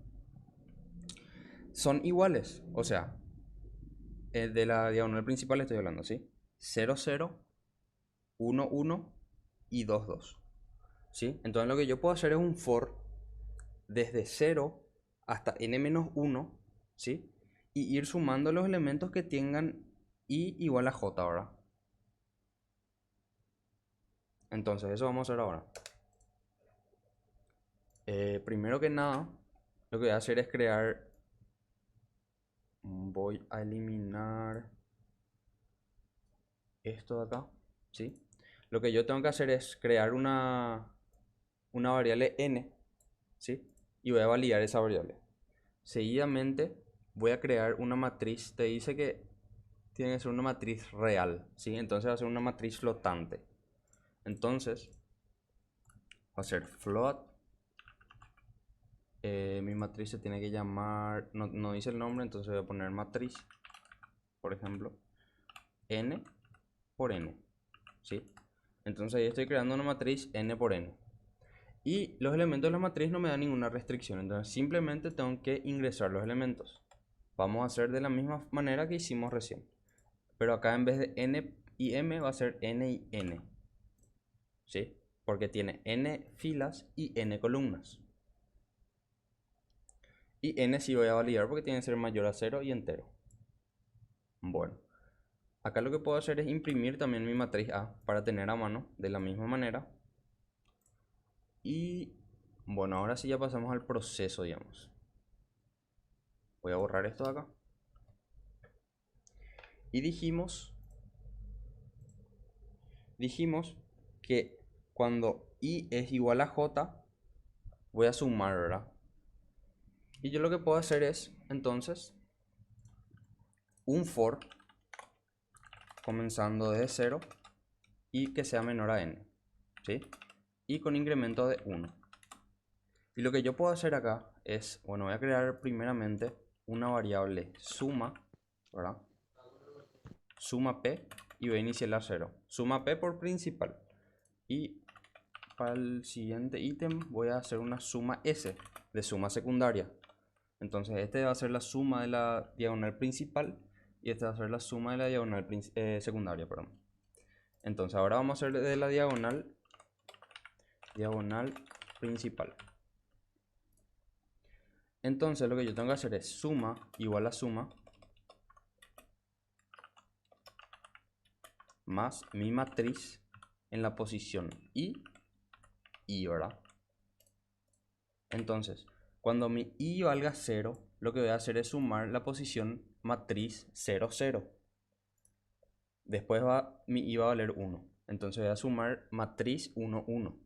Speaker 1: Son iguales, o sea, de la diagonal principal estoy hablando, ¿sí? 0, 0, 1, 1 y 2, 2. ¿Sí? Entonces lo que yo puedo hacer es un for desde 0 hasta n-1, ¿sí? Y ir sumando los elementos que tengan i igual a j, ¿verdad? Entonces eso vamos a hacer ahora. Primero que nada, lo que voy a hacer es crear... Voy a eliminar esto de acá, ¿sí? Lo que yo tengo que hacer es crear una variable n, ¿sí? Y voy a validar esa variable. Seguidamente voy a crear una matriz. Te dice que tiene que ser una matriz real, ¿sí? Entonces va a ser una matriz flotante. Entonces va a ser float. Mi matriz se tiene que llamar, no dice el nombre, entonces voy a poner matriz, por ejemplo, n por n, ¿sí? Entonces ahí estoy creando una matriz n por n. Y los elementos de la matriz no me dan ninguna restricción, entonces simplemente tengo que ingresar los elementos. Vamos a hacer de la misma manera que hicimos recién. Pero acá en vez de n y m va a ser n y n, ¿sí? Porque tiene n filas y n columnas. Y n sí voy a validar porque tiene que ser mayor a 0 y entero. Bueno, acá lo que puedo hacer es imprimir también mi matriz A para tener a mano de la misma manera. Y bueno, ahora sí ya pasamos al proceso, digamos. Voy a borrar esto de acá. Y dijimos que cuando i es igual a j, voy a sumar, ¿verdad? Y yo lo que puedo hacer es, entonces, un for comenzando desde 0 y que sea menor a n, ¿sí? Y con incremento de 1. Y lo que yo puedo hacer acá es, bueno, voy a crear primeramente una variable suma, ¿verdad? Suma p y voy a iniciar a 0. Suma p por principal. Y para el siguiente ítem voy a hacer una suma s de suma secundaria. Entonces este va a ser la suma de la diagonal principal y esta va a ser la suma de la diagonal secundaria, perdón. Entonces ahora vamos a hacer de la diagonal principal. Entonces lo que yo tengo que hacer es suma igual a suma más mi matriz en la posición i, ¿verdad? Entonces, cuando mi i valga 0, lo que voy a hacer es sumar la posición matriz 0, 0. Después mi i va a valer 1. Entonces voy a sumar matriz 1, 1.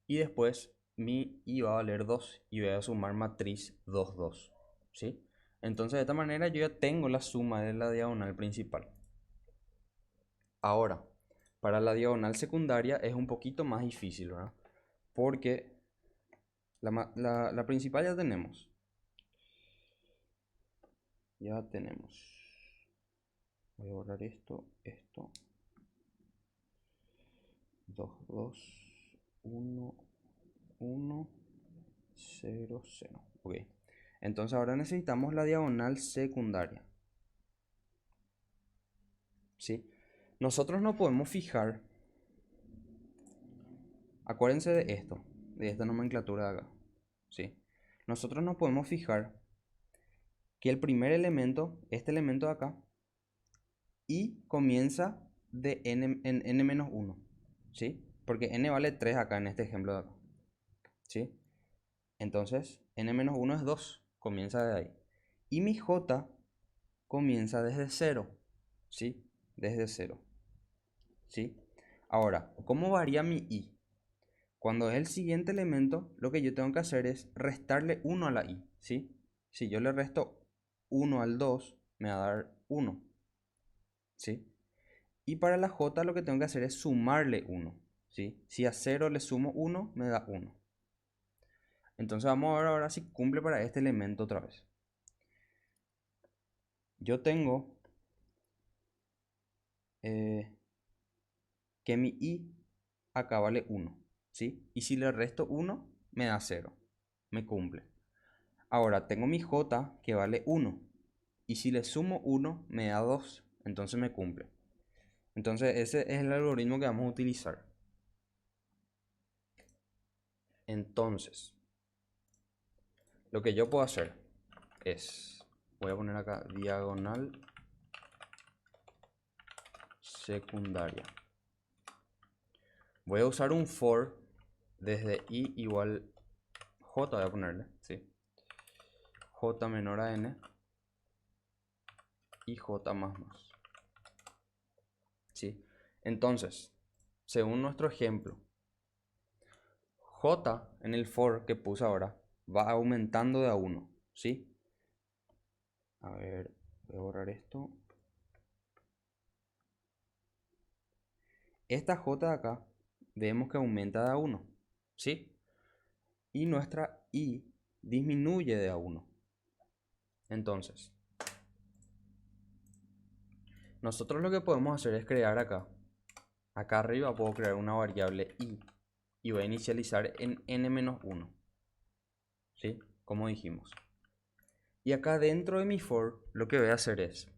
Speaker 1: Y después mi i va a valer 2 y voy a sumar matriz 2, 2. ¿Sí? Entonces de esta manera yo ya tengo la suma de la diagonal principal. Ahora, para la diagonal secundaria es un poquito más difícil, ¿verdad? Porque la principal ya tenemos. Ya tenemos. Voy a borrar esto, 2, 2, 1, 1, 0, 0. Ok. Entonces ahora necesitamos la diagonal secundaria. ¿Sí? Nosotros no podemos fijar. Acuérdense de esto, de esta nomenclatura de acá. ¿Sí? Nosotros no podemos fijar que el primer elemento, este elemento de acá, y comienza de n, en n-1, ¿sí? Porque n vale 3 acá en este ejemplo de acá, ¿sí? Entonces, n-1 es 2, comienza de ahí. Y mi j comienza desde 0, ¿sí? Desde 0, ¿sí? Ahora, ¿cómo varía mi i? Cuando es el siguiente elemento, lo que yo tengo que hacer es restarle 1 a la i, ¿sí? Si yo le resto 1 al 2, me va a dar 1, ¿sí? Y para la j lo que tengo que hacer es sumarle 1, ¿sí? Si a 0 le sumo 1, me da 1. Entonces vamos a ver ahora si cumple para este elemento otra vez. Yo tengo que mi i acá vale 1, ¿sí? Y si le resto 1, me da 0, me cumple. Ahora tengo mi j que vale 1, y si le sumo 1, me da 2, entonces me cumple. Entonces ese es el algoritmo que vamos a utilizar. Entonces, lo que yo puedo hacer es, voy a poner acá diagonal secundaria. Voy a usar un for desde i igual j, voy a ponerle, ¿sí? J menor a n y j más más, ¿sí? Entonces, según nuestro ejemplo, j en el for que puse ahora va aumentando de a 1, ¿sí? A ver, voy a borrar esto. Esta j de acá vemos que aumenta de a 1, ¿sí? Y nuestra i disminuye de a 1. Entonces, nosotros lo que podemos hacer es crear acá arriba puedo crear una variable i y voy a inicializar en n-1, ¿sí? Como dijimos. Y acá dentro de mi for lo que voy a hacer es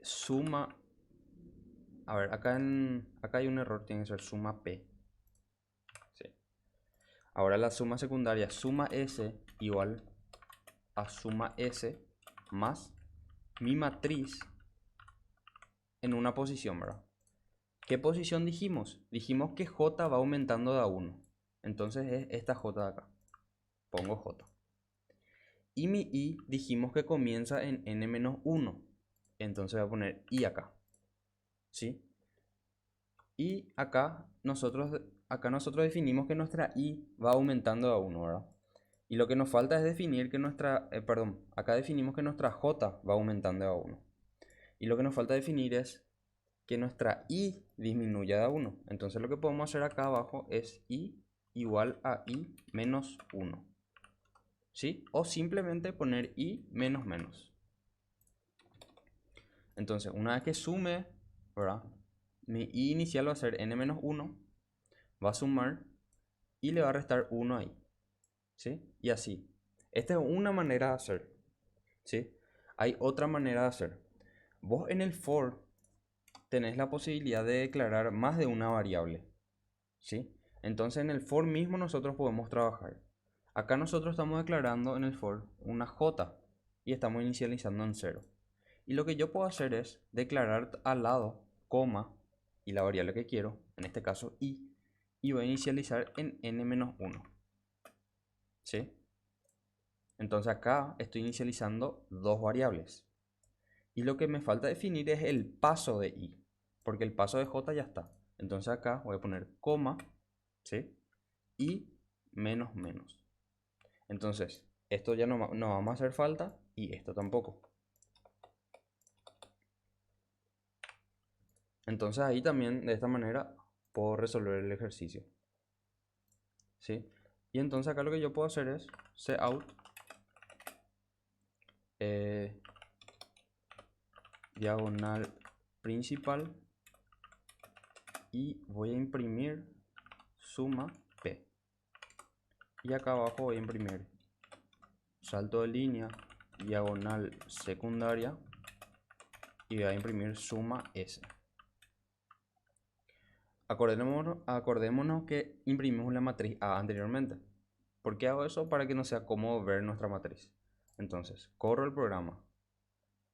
Speaker 1: suma, a ver, acá hay un error, tiene que ser suma p, ¿sí? Ahora la suma secundaria, suma s igual a suma s más mi matriz en una posición, ¿verdad? ¿Qué posición dijimos? Dijimos que j va aumentando de a 1. Entonces es esta j de acá. Pongo j. Y mi i dijimos que comienza en n-1. Entonces voy a poner i acá, ¿sí? Y acá nosotros definimos que nuestra i va aumentando de a 1, ¿verdad? Y lo que nos falta es definir que acá definimos que nuestra j va aumentando de a 1. Y lo que nos falta definir es que nuestra i disminuya de a 1. Entonces lo que podemos hacer acá abajo es i igual a i menos 1, ¿sí? O simplemente poner i menos menos. Entonces una vez que sume, ¿verdad? Mi i inicial va a ser n-1, va a sumar y le va a restar 1 ahí, ¿sí? Y así. Esta es una manera de hacer, ¿sí? Hay otra manera de hacer. Vos en el for tenés la posibilidad de declarar más de una variable, ¿sí? Entonces en el for mismo nosotros podemos trabajar. Acá nosotros estamos declarando en el for una j y estamos inicializando en 0. Y lo que yo puedo hacer es declarar al lado coma y la variable que quiero, en este caso i, y voy a inicializar en n-1, ¿sí? Entonces acá estoy inicializando dos variables. Y lo que me falta definir es el paso de i, porque el paso de j ya está. Entonces acá voy a poner coma, ¿sí? Y menos menos. Entonces, esto ya no vamos a hacer falta y esto tampoco. Entonces ahí también de esta manera puedo resolver el ejercicio, ¿sí? Y entonces acá lo que yo puedo hacer es cout diagonal principal y voy a imprimir suma p. Y acá abajo voy a imprimir salto de línea, diagonal secundaria y voy a imprimir suma s. Acordémonos que imprimimos la matriz A anteriormente. ¿Por qué hago eso? Para que no sea cómodo ver nuestra matriz. Entonces, corro el programa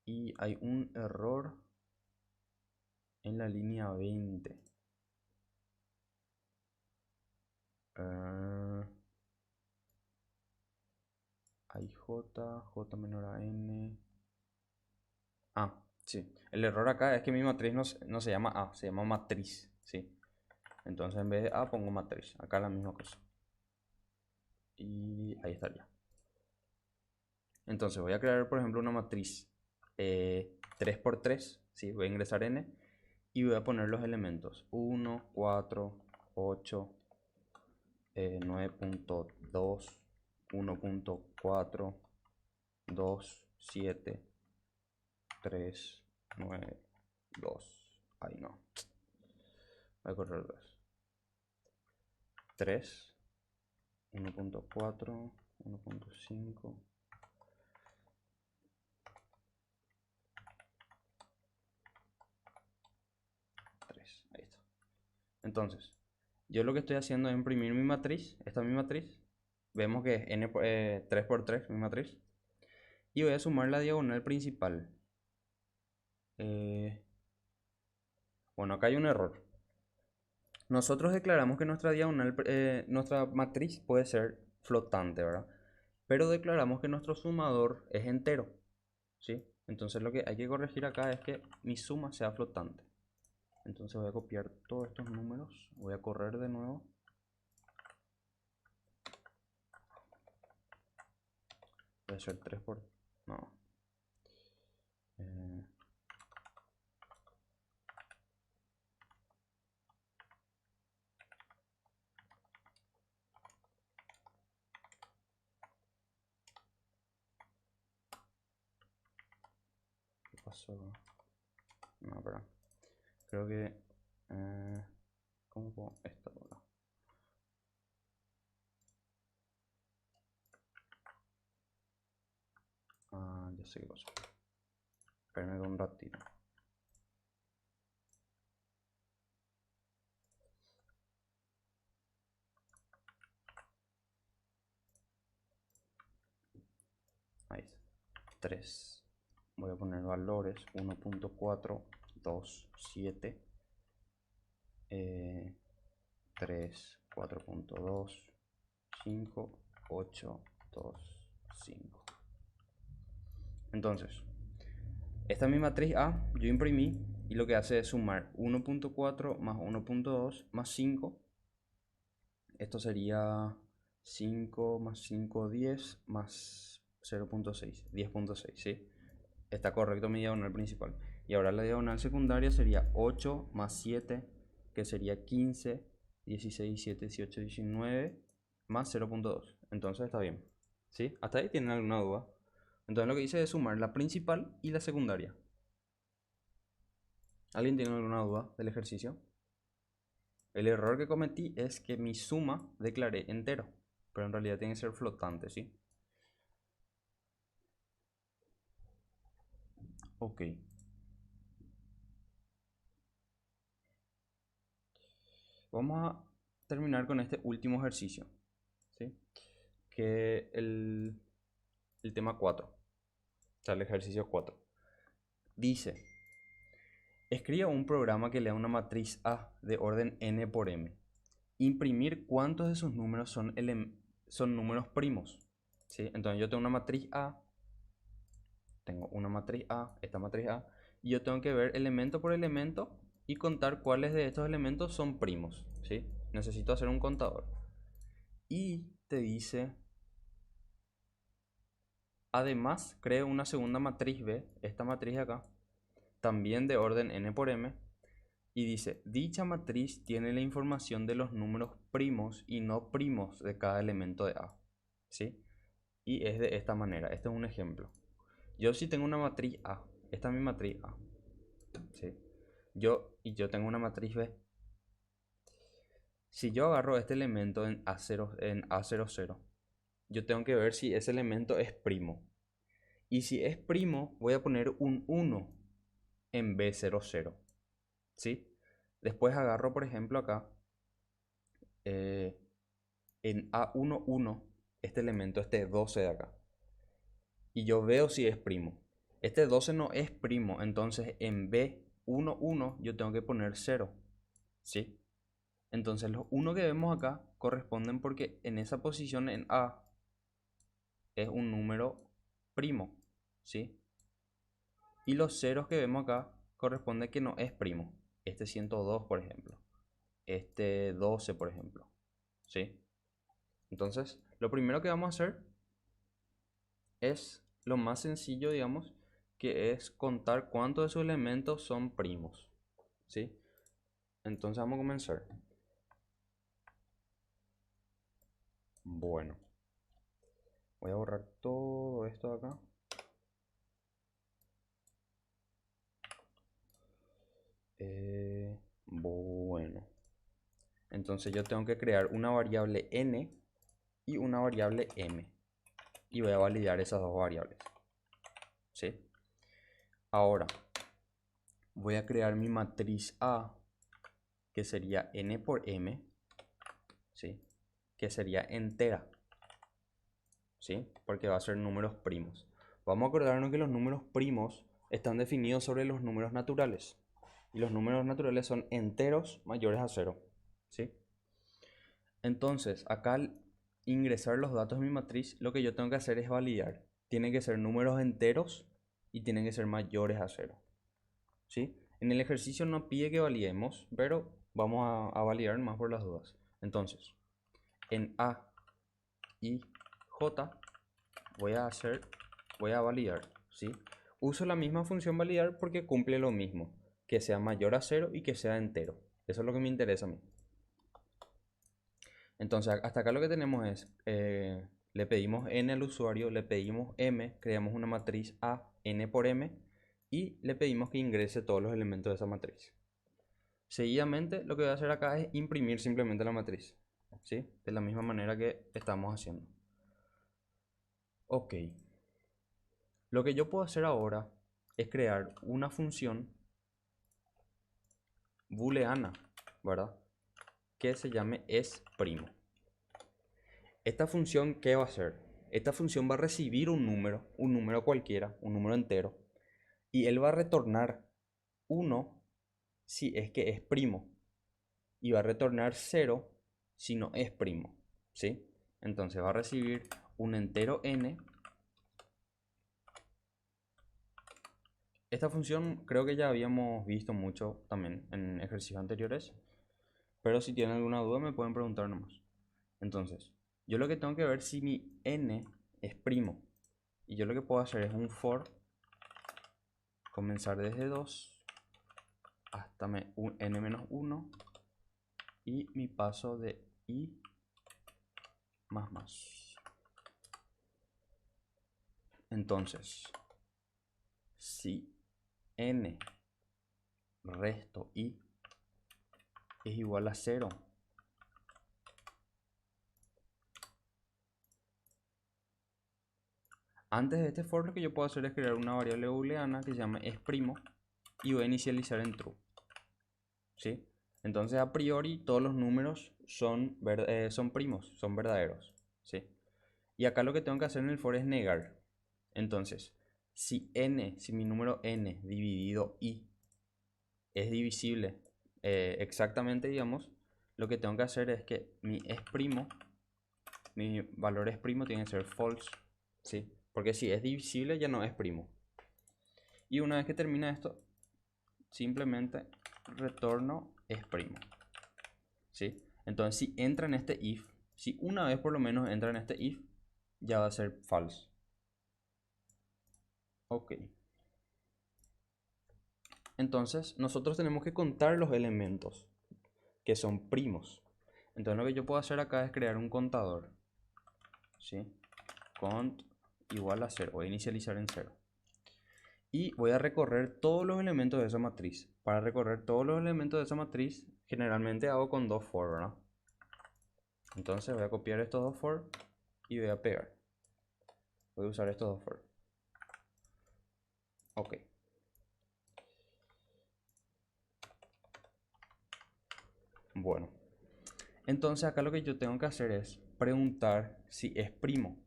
Speaker 1: y hay un error en la línea 20. Hay J menor a N. Ah, sí. El error acá es que mi matriz no se llama A, se llama matriz, ¿sí? Entonces en vez de A pongo matriz. Acá la misma cosa. Y ahí estaría. Entonces voy a crear, por ejemplo, una matriz 3 por 3, ¿sí? Voy a ingresar N y voy a poner los elementos 1, 4, 8, 9.2, 1.4, 2, 7, 3, 9, 2. Ay, no. Voy a correr 2. 3, 1.4, 1.5. 3. Ahí está. Entonces, yo lo que estoy haciendo es imprimir mi matriz. Esta es mi matriz. Vemos que es N, 3 por 3, mi matriz. Y voy a sumar la diagonal principal. Bueno, acá hay un error. Nosotros declaramos que nuestra diagonal, nuestra matriz puede ser flotante, ¿verdad? Pero declaramos que nuestro sumador es entero, ¿sí? Entonces lo que hay que corregir acá es que mi suma sea flotante. Entonces voy a copiar todos estos números, voy a correr de nuevo. Voy a hacer 3 por... no. ¿Qué pasó? No, espera. Creo que... ¿cómo puedo? Esta bola. Ah, ya sé qué pasó. Espérenme un ratito. Ahí está. 3. Voy a poner valores 1.427, 3, 4.2, 5, 8, 2, 5. Entonces, esta es mi matriz A, yo imprimí y lo que hace es sumar 1.4 más 1.2 más 5. Esto sería 5 más 5, 10 más 0.6, 10.6, ¿sí? Está correcto mi diagonal principal. Y ahora la diagonal secundaria sería 8 más 7, que sería 15, 16, 17, 18, 19, más 0.2. Entonces está bien. ¿Sí? ¿Hasta ahí tienen alguna duda? Entonces lo que hice es sumar la principal y la secundaria. ¿Alguien tiene alguna duda del ejercicio? El error que cometí es que mi suma declaré entero, pero en realidad tiene que ser flotante, ¿sí? Ok. Vamos a terminar con este último ejercicio, ¿sí? Que el tema 4, o sea, el ejercicio 4. Dice, escriba un programa que lea una matriz A de orden n por m. Imprimir cuántos de sus números son números primos, ¿sí? Entonces yo tengo una matriz A, esta matriz A, y yo tengo que ver elemento por elemento y contar cuáles de estos elementos son primos, ¿sí? Necesito hacer un contador. Y te dice, además, creo una segunda matriz B, esta matriz de acá, también de orden n por m, y dice, dicha matriz tiene la información de los números primos y no primos de cada elemento de A, ¿sí? Y es de esta manera, este es un ejemplo. Yo sí tengo una matriz A, esta es mi matriz A, ¿sí? Yo tengo una matriz B. Si yo agarro este elemento en A00, yo tengo que ver si ese elemento es primo. Y si es primo, voy a poner un 1 en B00, ¿sí? Después agarro, por ejemplo, acá, en A11, este elemento, este 12 de acá. y yo veo si es primo. Este 12 no es primo, entonces en B11 yo tengo que poner 0, ¿sí? Entonces los 1 que vemos acá corresponden porque en esa posición en A es un número primo, ¿sí? Y los ceros que vemos acá corresponde que no es primo. Este 102, por ejemplo. Este 12, por ejemplo, ¿sí? Entonces, lo primero que vamos a hacer es lo más sencillo, digamos, que es contar cuántos de sus elementos son primos, ¿sí? Entonces vamos a comenzar. Bueno, voy a borrar todo esto de acá. Bueno, entonces yo tengo que crear una variable n y una variable m. Y voy a validar esas dos variables, ¿sí? Ahora, voy a crear mi matriz A, que sería n por m, ¿sí? Que sería entera, ¿sí? Porque va a ser números primos. Vamos a acordarnos que los números primos están definidos sobre los números naturales. Y los números naturales son enteros mayores a 0, ¿sí? Entonces, acá al ingresar los datos en mi matriz, lo que yo tengo que hacer es validar. Tienen que ser números enteros y tienen que ser mayores a 0, ¿sí? En el ejercicio no pide que validemos, pero vamos a validar más por las dudas. Entonces, en A y J voy a validar, ¿sí? Uso la misma función validar porque cumple lo mismo, que sea mayor a 0 y que sea entero. Eso es lo que me interesa a mí. Entonces, hasta acá lo que tenemos es, le pedimos n al usuario, le pedimos m, creamos una matriz A, n por m, y le pedimos que ingrese todos los elementos de esa matriz. Seguidamente, lo que voy a hacer acá es imprimir simplemente la matriz, ¿sí? De la misma manera que estamos haciendo. Ok. Lo que yo puedo hacer ahora es crear una función booleana, ¿verdad? Que se llame esprimo. Esta función, ¿qué va a hacer? Esta función va a recibir un número cualquiera, un número entero, y él va a retornar 1 si es que es primo, y va a retornar 0 si no es primo, ¿sí? Entonces va a recibir un entero n. Esta función creo que ya habíamos visto mucho también en ejercicios anteriores, pero si tienen alguna duda me pueden preguntar nomás. Entonces, yo lo que tengo que ver si mi n es primo. Y yo lo que puedo hacer es un for, comenzar desde 2 hasta un n-1 y mi paso de i más. Entonces, si n resto i es igual a 0, antes de este for lo que yo puedo hacer es crear una variable booleana que se llama esprimo y voy a inicializar en true, ¿sí? Entonces a priori todos los números son primos, son verdaderos, ¿sí? Y acá lo que tengo que hacer en el for es negar. Entonces, si mi número n dividido i es divisible exactamente, digamos, lo que tengo que hacer es que mi valor es primo tiene que ser false, ¿sí? Porque si es divisible ya no es primo. Y una vez que termina esto, simplemente retorno es primo, ¿sí? Entonces si entra en este if, si una vez por lo menos entra en este if, ya va a ser false. Ok. Entonces nosotros tenemos que contar los elementos que son primos. Entonces lo que yo puedo hacer acá es crear un contador, ¿sí? Cont igual a 0, voy a inicializar en 0. Y voy a recorrer todos los elementos de esa matriz. Para recorrer todos los elementos de esa matriz, generalmente hago con dos for, ¿verdad? Entonces voy a copiar estos dos for y voy a pegar. Voy a usar estos dos for. Ok. Bueno. Entonces acá lo que yo tengo que hacer es preguntar si es primo.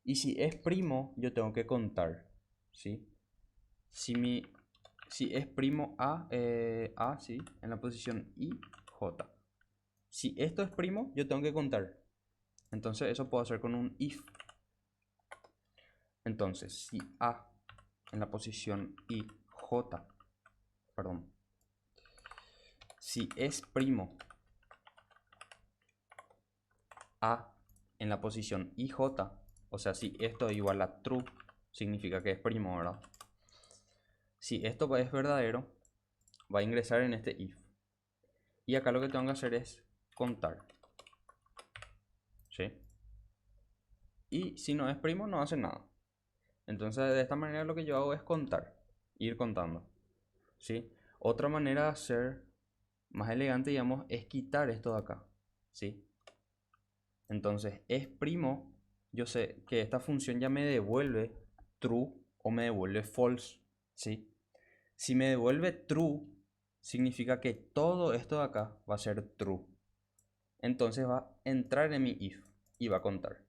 Speaker 1: Y si es primo, yo tengo que contar, ¿sí? Si es primo A, ¿sí? En la posición I, J. Si esto es primo, yo tengo que contar. Entonces eso puedo hacer con un if. Entonces, si A en la posición I, J, perdón. Si es primo A en la posición IJ, o sea, si esto es igual a true, significa que es primo, ¿verdad? Si esto es verdadero, va a ingresar en este if. Y acá lo que tengo que hacer es contar. ¿Sí? Y si no es primo, no hace nada. Entonces, de esta manera lo que yo hago es contar, ir contando. ¿Sí? Otra manera de hacer más elegante, digamos, es quitar esto de acá. ¿Sí? Entonces, es primo, yo sé que esta función ya me devuelve true o me devuelve false, ¿sí? Si me devuelve true, significa que todo esto de acá va a ser true. Entonces va a entrar en mi if y va a contar,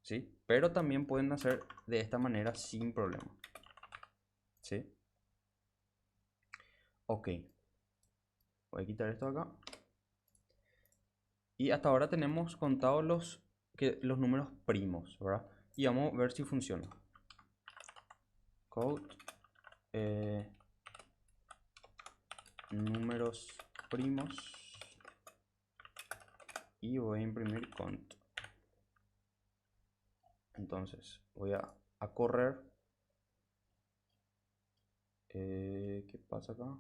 Speaker 1: ¿sí? Pero también pueden hacer de esta manera sin problema, ¿sí? Ok. Voy a quitar esto de acá. Y hasta ahora tenemos contados los números primos, ¿verdad? Y vamos a ver si funciona. Code números primos y voy a imprimir cont. Entonces voy a correr. ¿Qué pasa acá?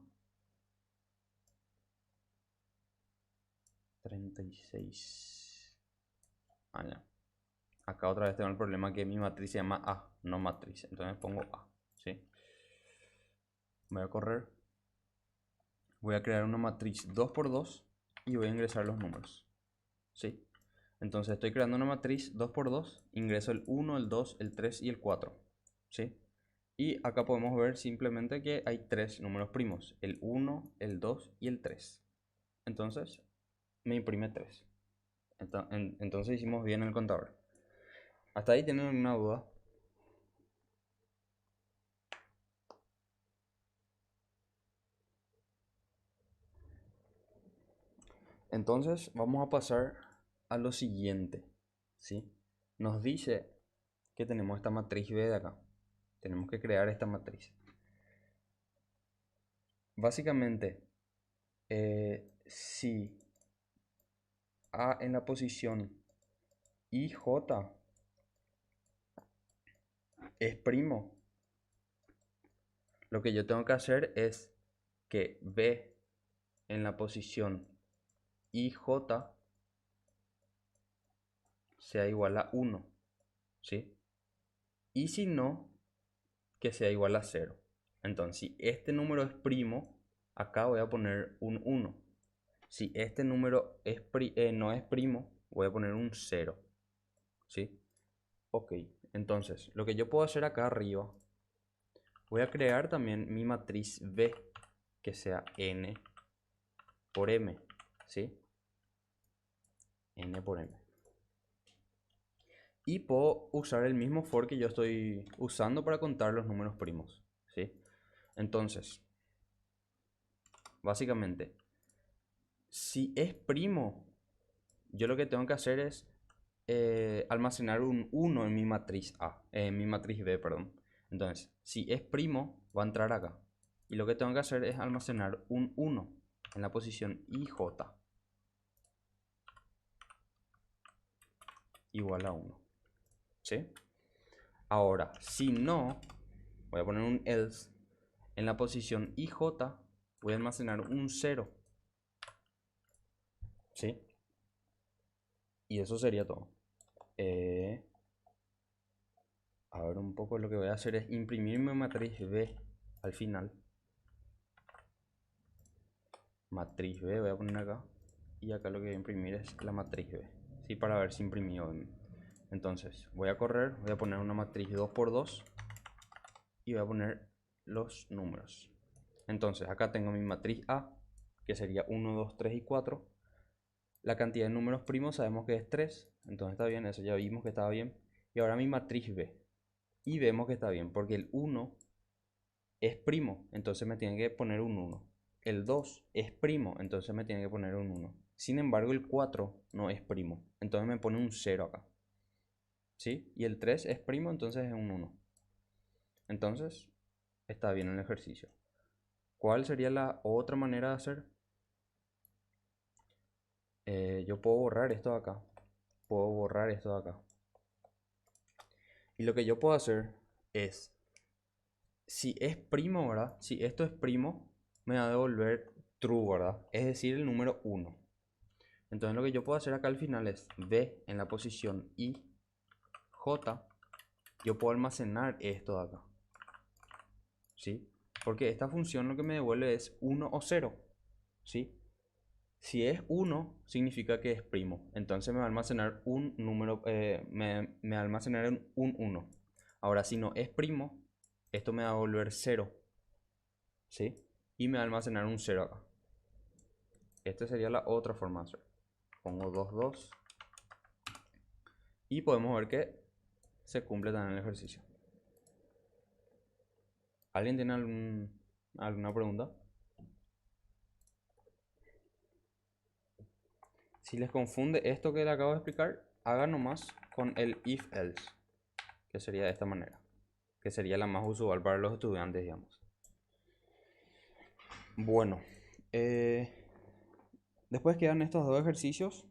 Speaker 1: 36. Ah, ya. Acá otra vez tengo el problema que mi matriz se llama A, no matriz. Entonces pongo A, ¿sí? Voy a correr. Voy a crear una matriz 2×2 y voy a ingresar los números, ¿sí? Entonces estoy creando una matriz 2×2, ingreso el 1, el 2, el 3 y el 4, ¿sí? Y acá podemos ver simplemente que hay tres números primos, el 1, el 2 y el 3. Entonces me imprime 3. Entonces hicimos bien el contador. ¿Hasta ahí tienen una duda? Entonces vamos a pasar a lo siguiente, ¿sí? Nos dice que tenemos esta matriz B de acá. Tenemos que crear esta matriz. Básicamente, si A en la posición IJ es primo, lo que yo tengo que hacer es que B en la posición IJ sea igual a 1, ¿sí? Y si no, que sea igual a 0. Entonces, si este número es primo, acá voy a poner un 1. Si este número no es primo, voy a poner un 0, ¿sí? Ok, entonces, lo que yo puedo hacer acá arriba, voy a crear también mi matriz B, que sea N por M, ¿sí? N por M. Y puedo usar el mismo for que yo estoy usando para contar los números primos, ¿sí? Entonces, básicamente, si es primo, yo lo que tengo que hacer es almacenar un 1 en mi matriz A, en mi matriz B, perdón. Entonces, si es primo, va a entrar acá. Y lo que tengo que hacer es almacenar un 1 en la posición IJ igual a 1. ¿Sí? Ahora, si no, voy a poner un else. En la posición IJ voy a almacenar un 0. ¿Sí? Y eso sería todo. A ver, un poco lo que voy a hacer es imprimir mi matriz B al final. Matriz B voy a poner acá. Y acá lo que voy a imprimir es la matriz B. ¿Sí? Para ver si imprimió. Entonces, voy a correr, voy a poner una matriz 2×2. Y voy a poner los números. Entonces, acá tengo mi matriz A, que sería 1, 2, 3 y 4. La cantidad de números primos sabemos que es 3. Entonces está bien, eso ya vimos que estaba bien. Y ahora mi matriz B. Y vemos que está bien, porque el 1 es primo, entonces me tiene que poner un 1. El 2 es primo, entonces me tiene que poner un 1. Sin embargo, el 4 no es primo, entonces me pone un 0 acá. ¿Sí? Y el 3 es primo, entonces es un 1. Entonces, está bien el ejercicio. ¿Cuál sería la otra manera de hacer? Yo puedo borrar esto de acá. Puedo borrar esto de acá. Y lo que yo puedo hacer es, si es primo, ¿verdad? Si esto es primo, me va a devolver true, ¿verdad? Es decir, el número 1. Entonces lo que yo puedo hacer acá al final es B en la posición I, J. Yo puedo almacenar esto de acá. ¿Sí? Porque esta función lo que me devuelve es 1 o 0. ¿Sí? Si es 1, significa que es primo. Entonces me va a almacenar un número, me va a almacenar un 1. Ahora, si no es primo, esto me va a volver 0. ¿Sí? Y me va a almacenar un 0 acá. Esta sería la otra forma de hacer. Pongo 2, 2. Y podemos ver que se cumple también el ejercicio. ¿Alguien tiene alguna pregunta? Si les confunde esto que le acabo de explicar, hagan nomás con el if-else, que sería de esta manera, que sería la más usual para los estudiantes, digamos. Bueno, después quedan estos dos ejercicios,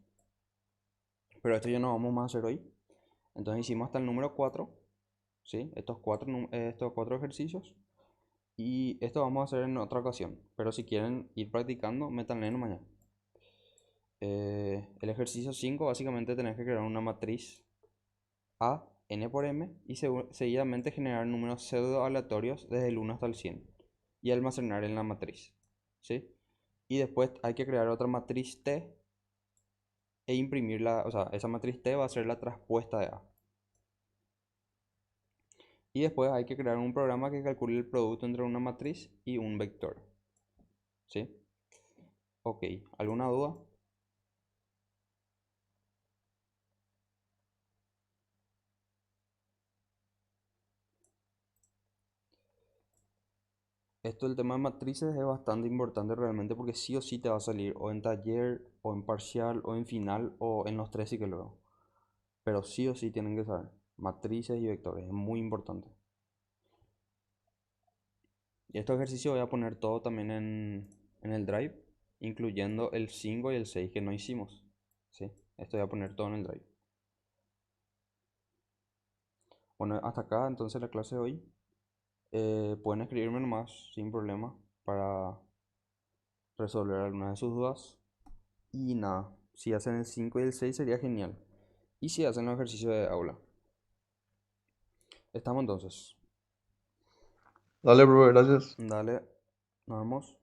Speaker 1: pero esto ya no vamos más a hacer hoy. Entonces hicimos hasta el número 4, ¿sí? Estos cuatro ejercicios. Y esto vamos a hacer en otra ocasión. Pero si quieren ir practicando, métanle en mañana. El ejercicio 5 básicamente tenés que crear una matriz A, n por m, y seguidamente generar números pseudo aleatorios desde el 1 hasta el 100 y almacenar en la matriz, ¿sí? Y después hay que crear otra matriz T e imprimirla, o sea, esa matriz T va a ser la traspuesta de A. Y después hay que crear un programa que calcule el producto entre una matriz y un vector, ¿sí? Ok, ¿alguna duda? Esto del tema de matrices es bastante importante realmente porque sí o sí te va a salir o en taller, o en parcial, o en final, o en los tres sí que luego. Pero sí o sí tienen que saber matrices y vectores, es muy importante. Y estos ejercicios voy a poner todo también en el Drive, incluyendo el 5 y el 6 que no hicimos. ¿Sí? Esto voy a poner todo en el Drive. Bueno, hasta acá entonces la clase de hoy. Pueden escribirme nomás sin problema para resolver algunas de sus dudas. Y nada, si hacen el 5 y el 6 sería genial. Y si hacen los ejercicios de aula. Estamos entonces.
Speaker 4: Dale, bro, gracias.
Speaker 1: Dale, nos vemos.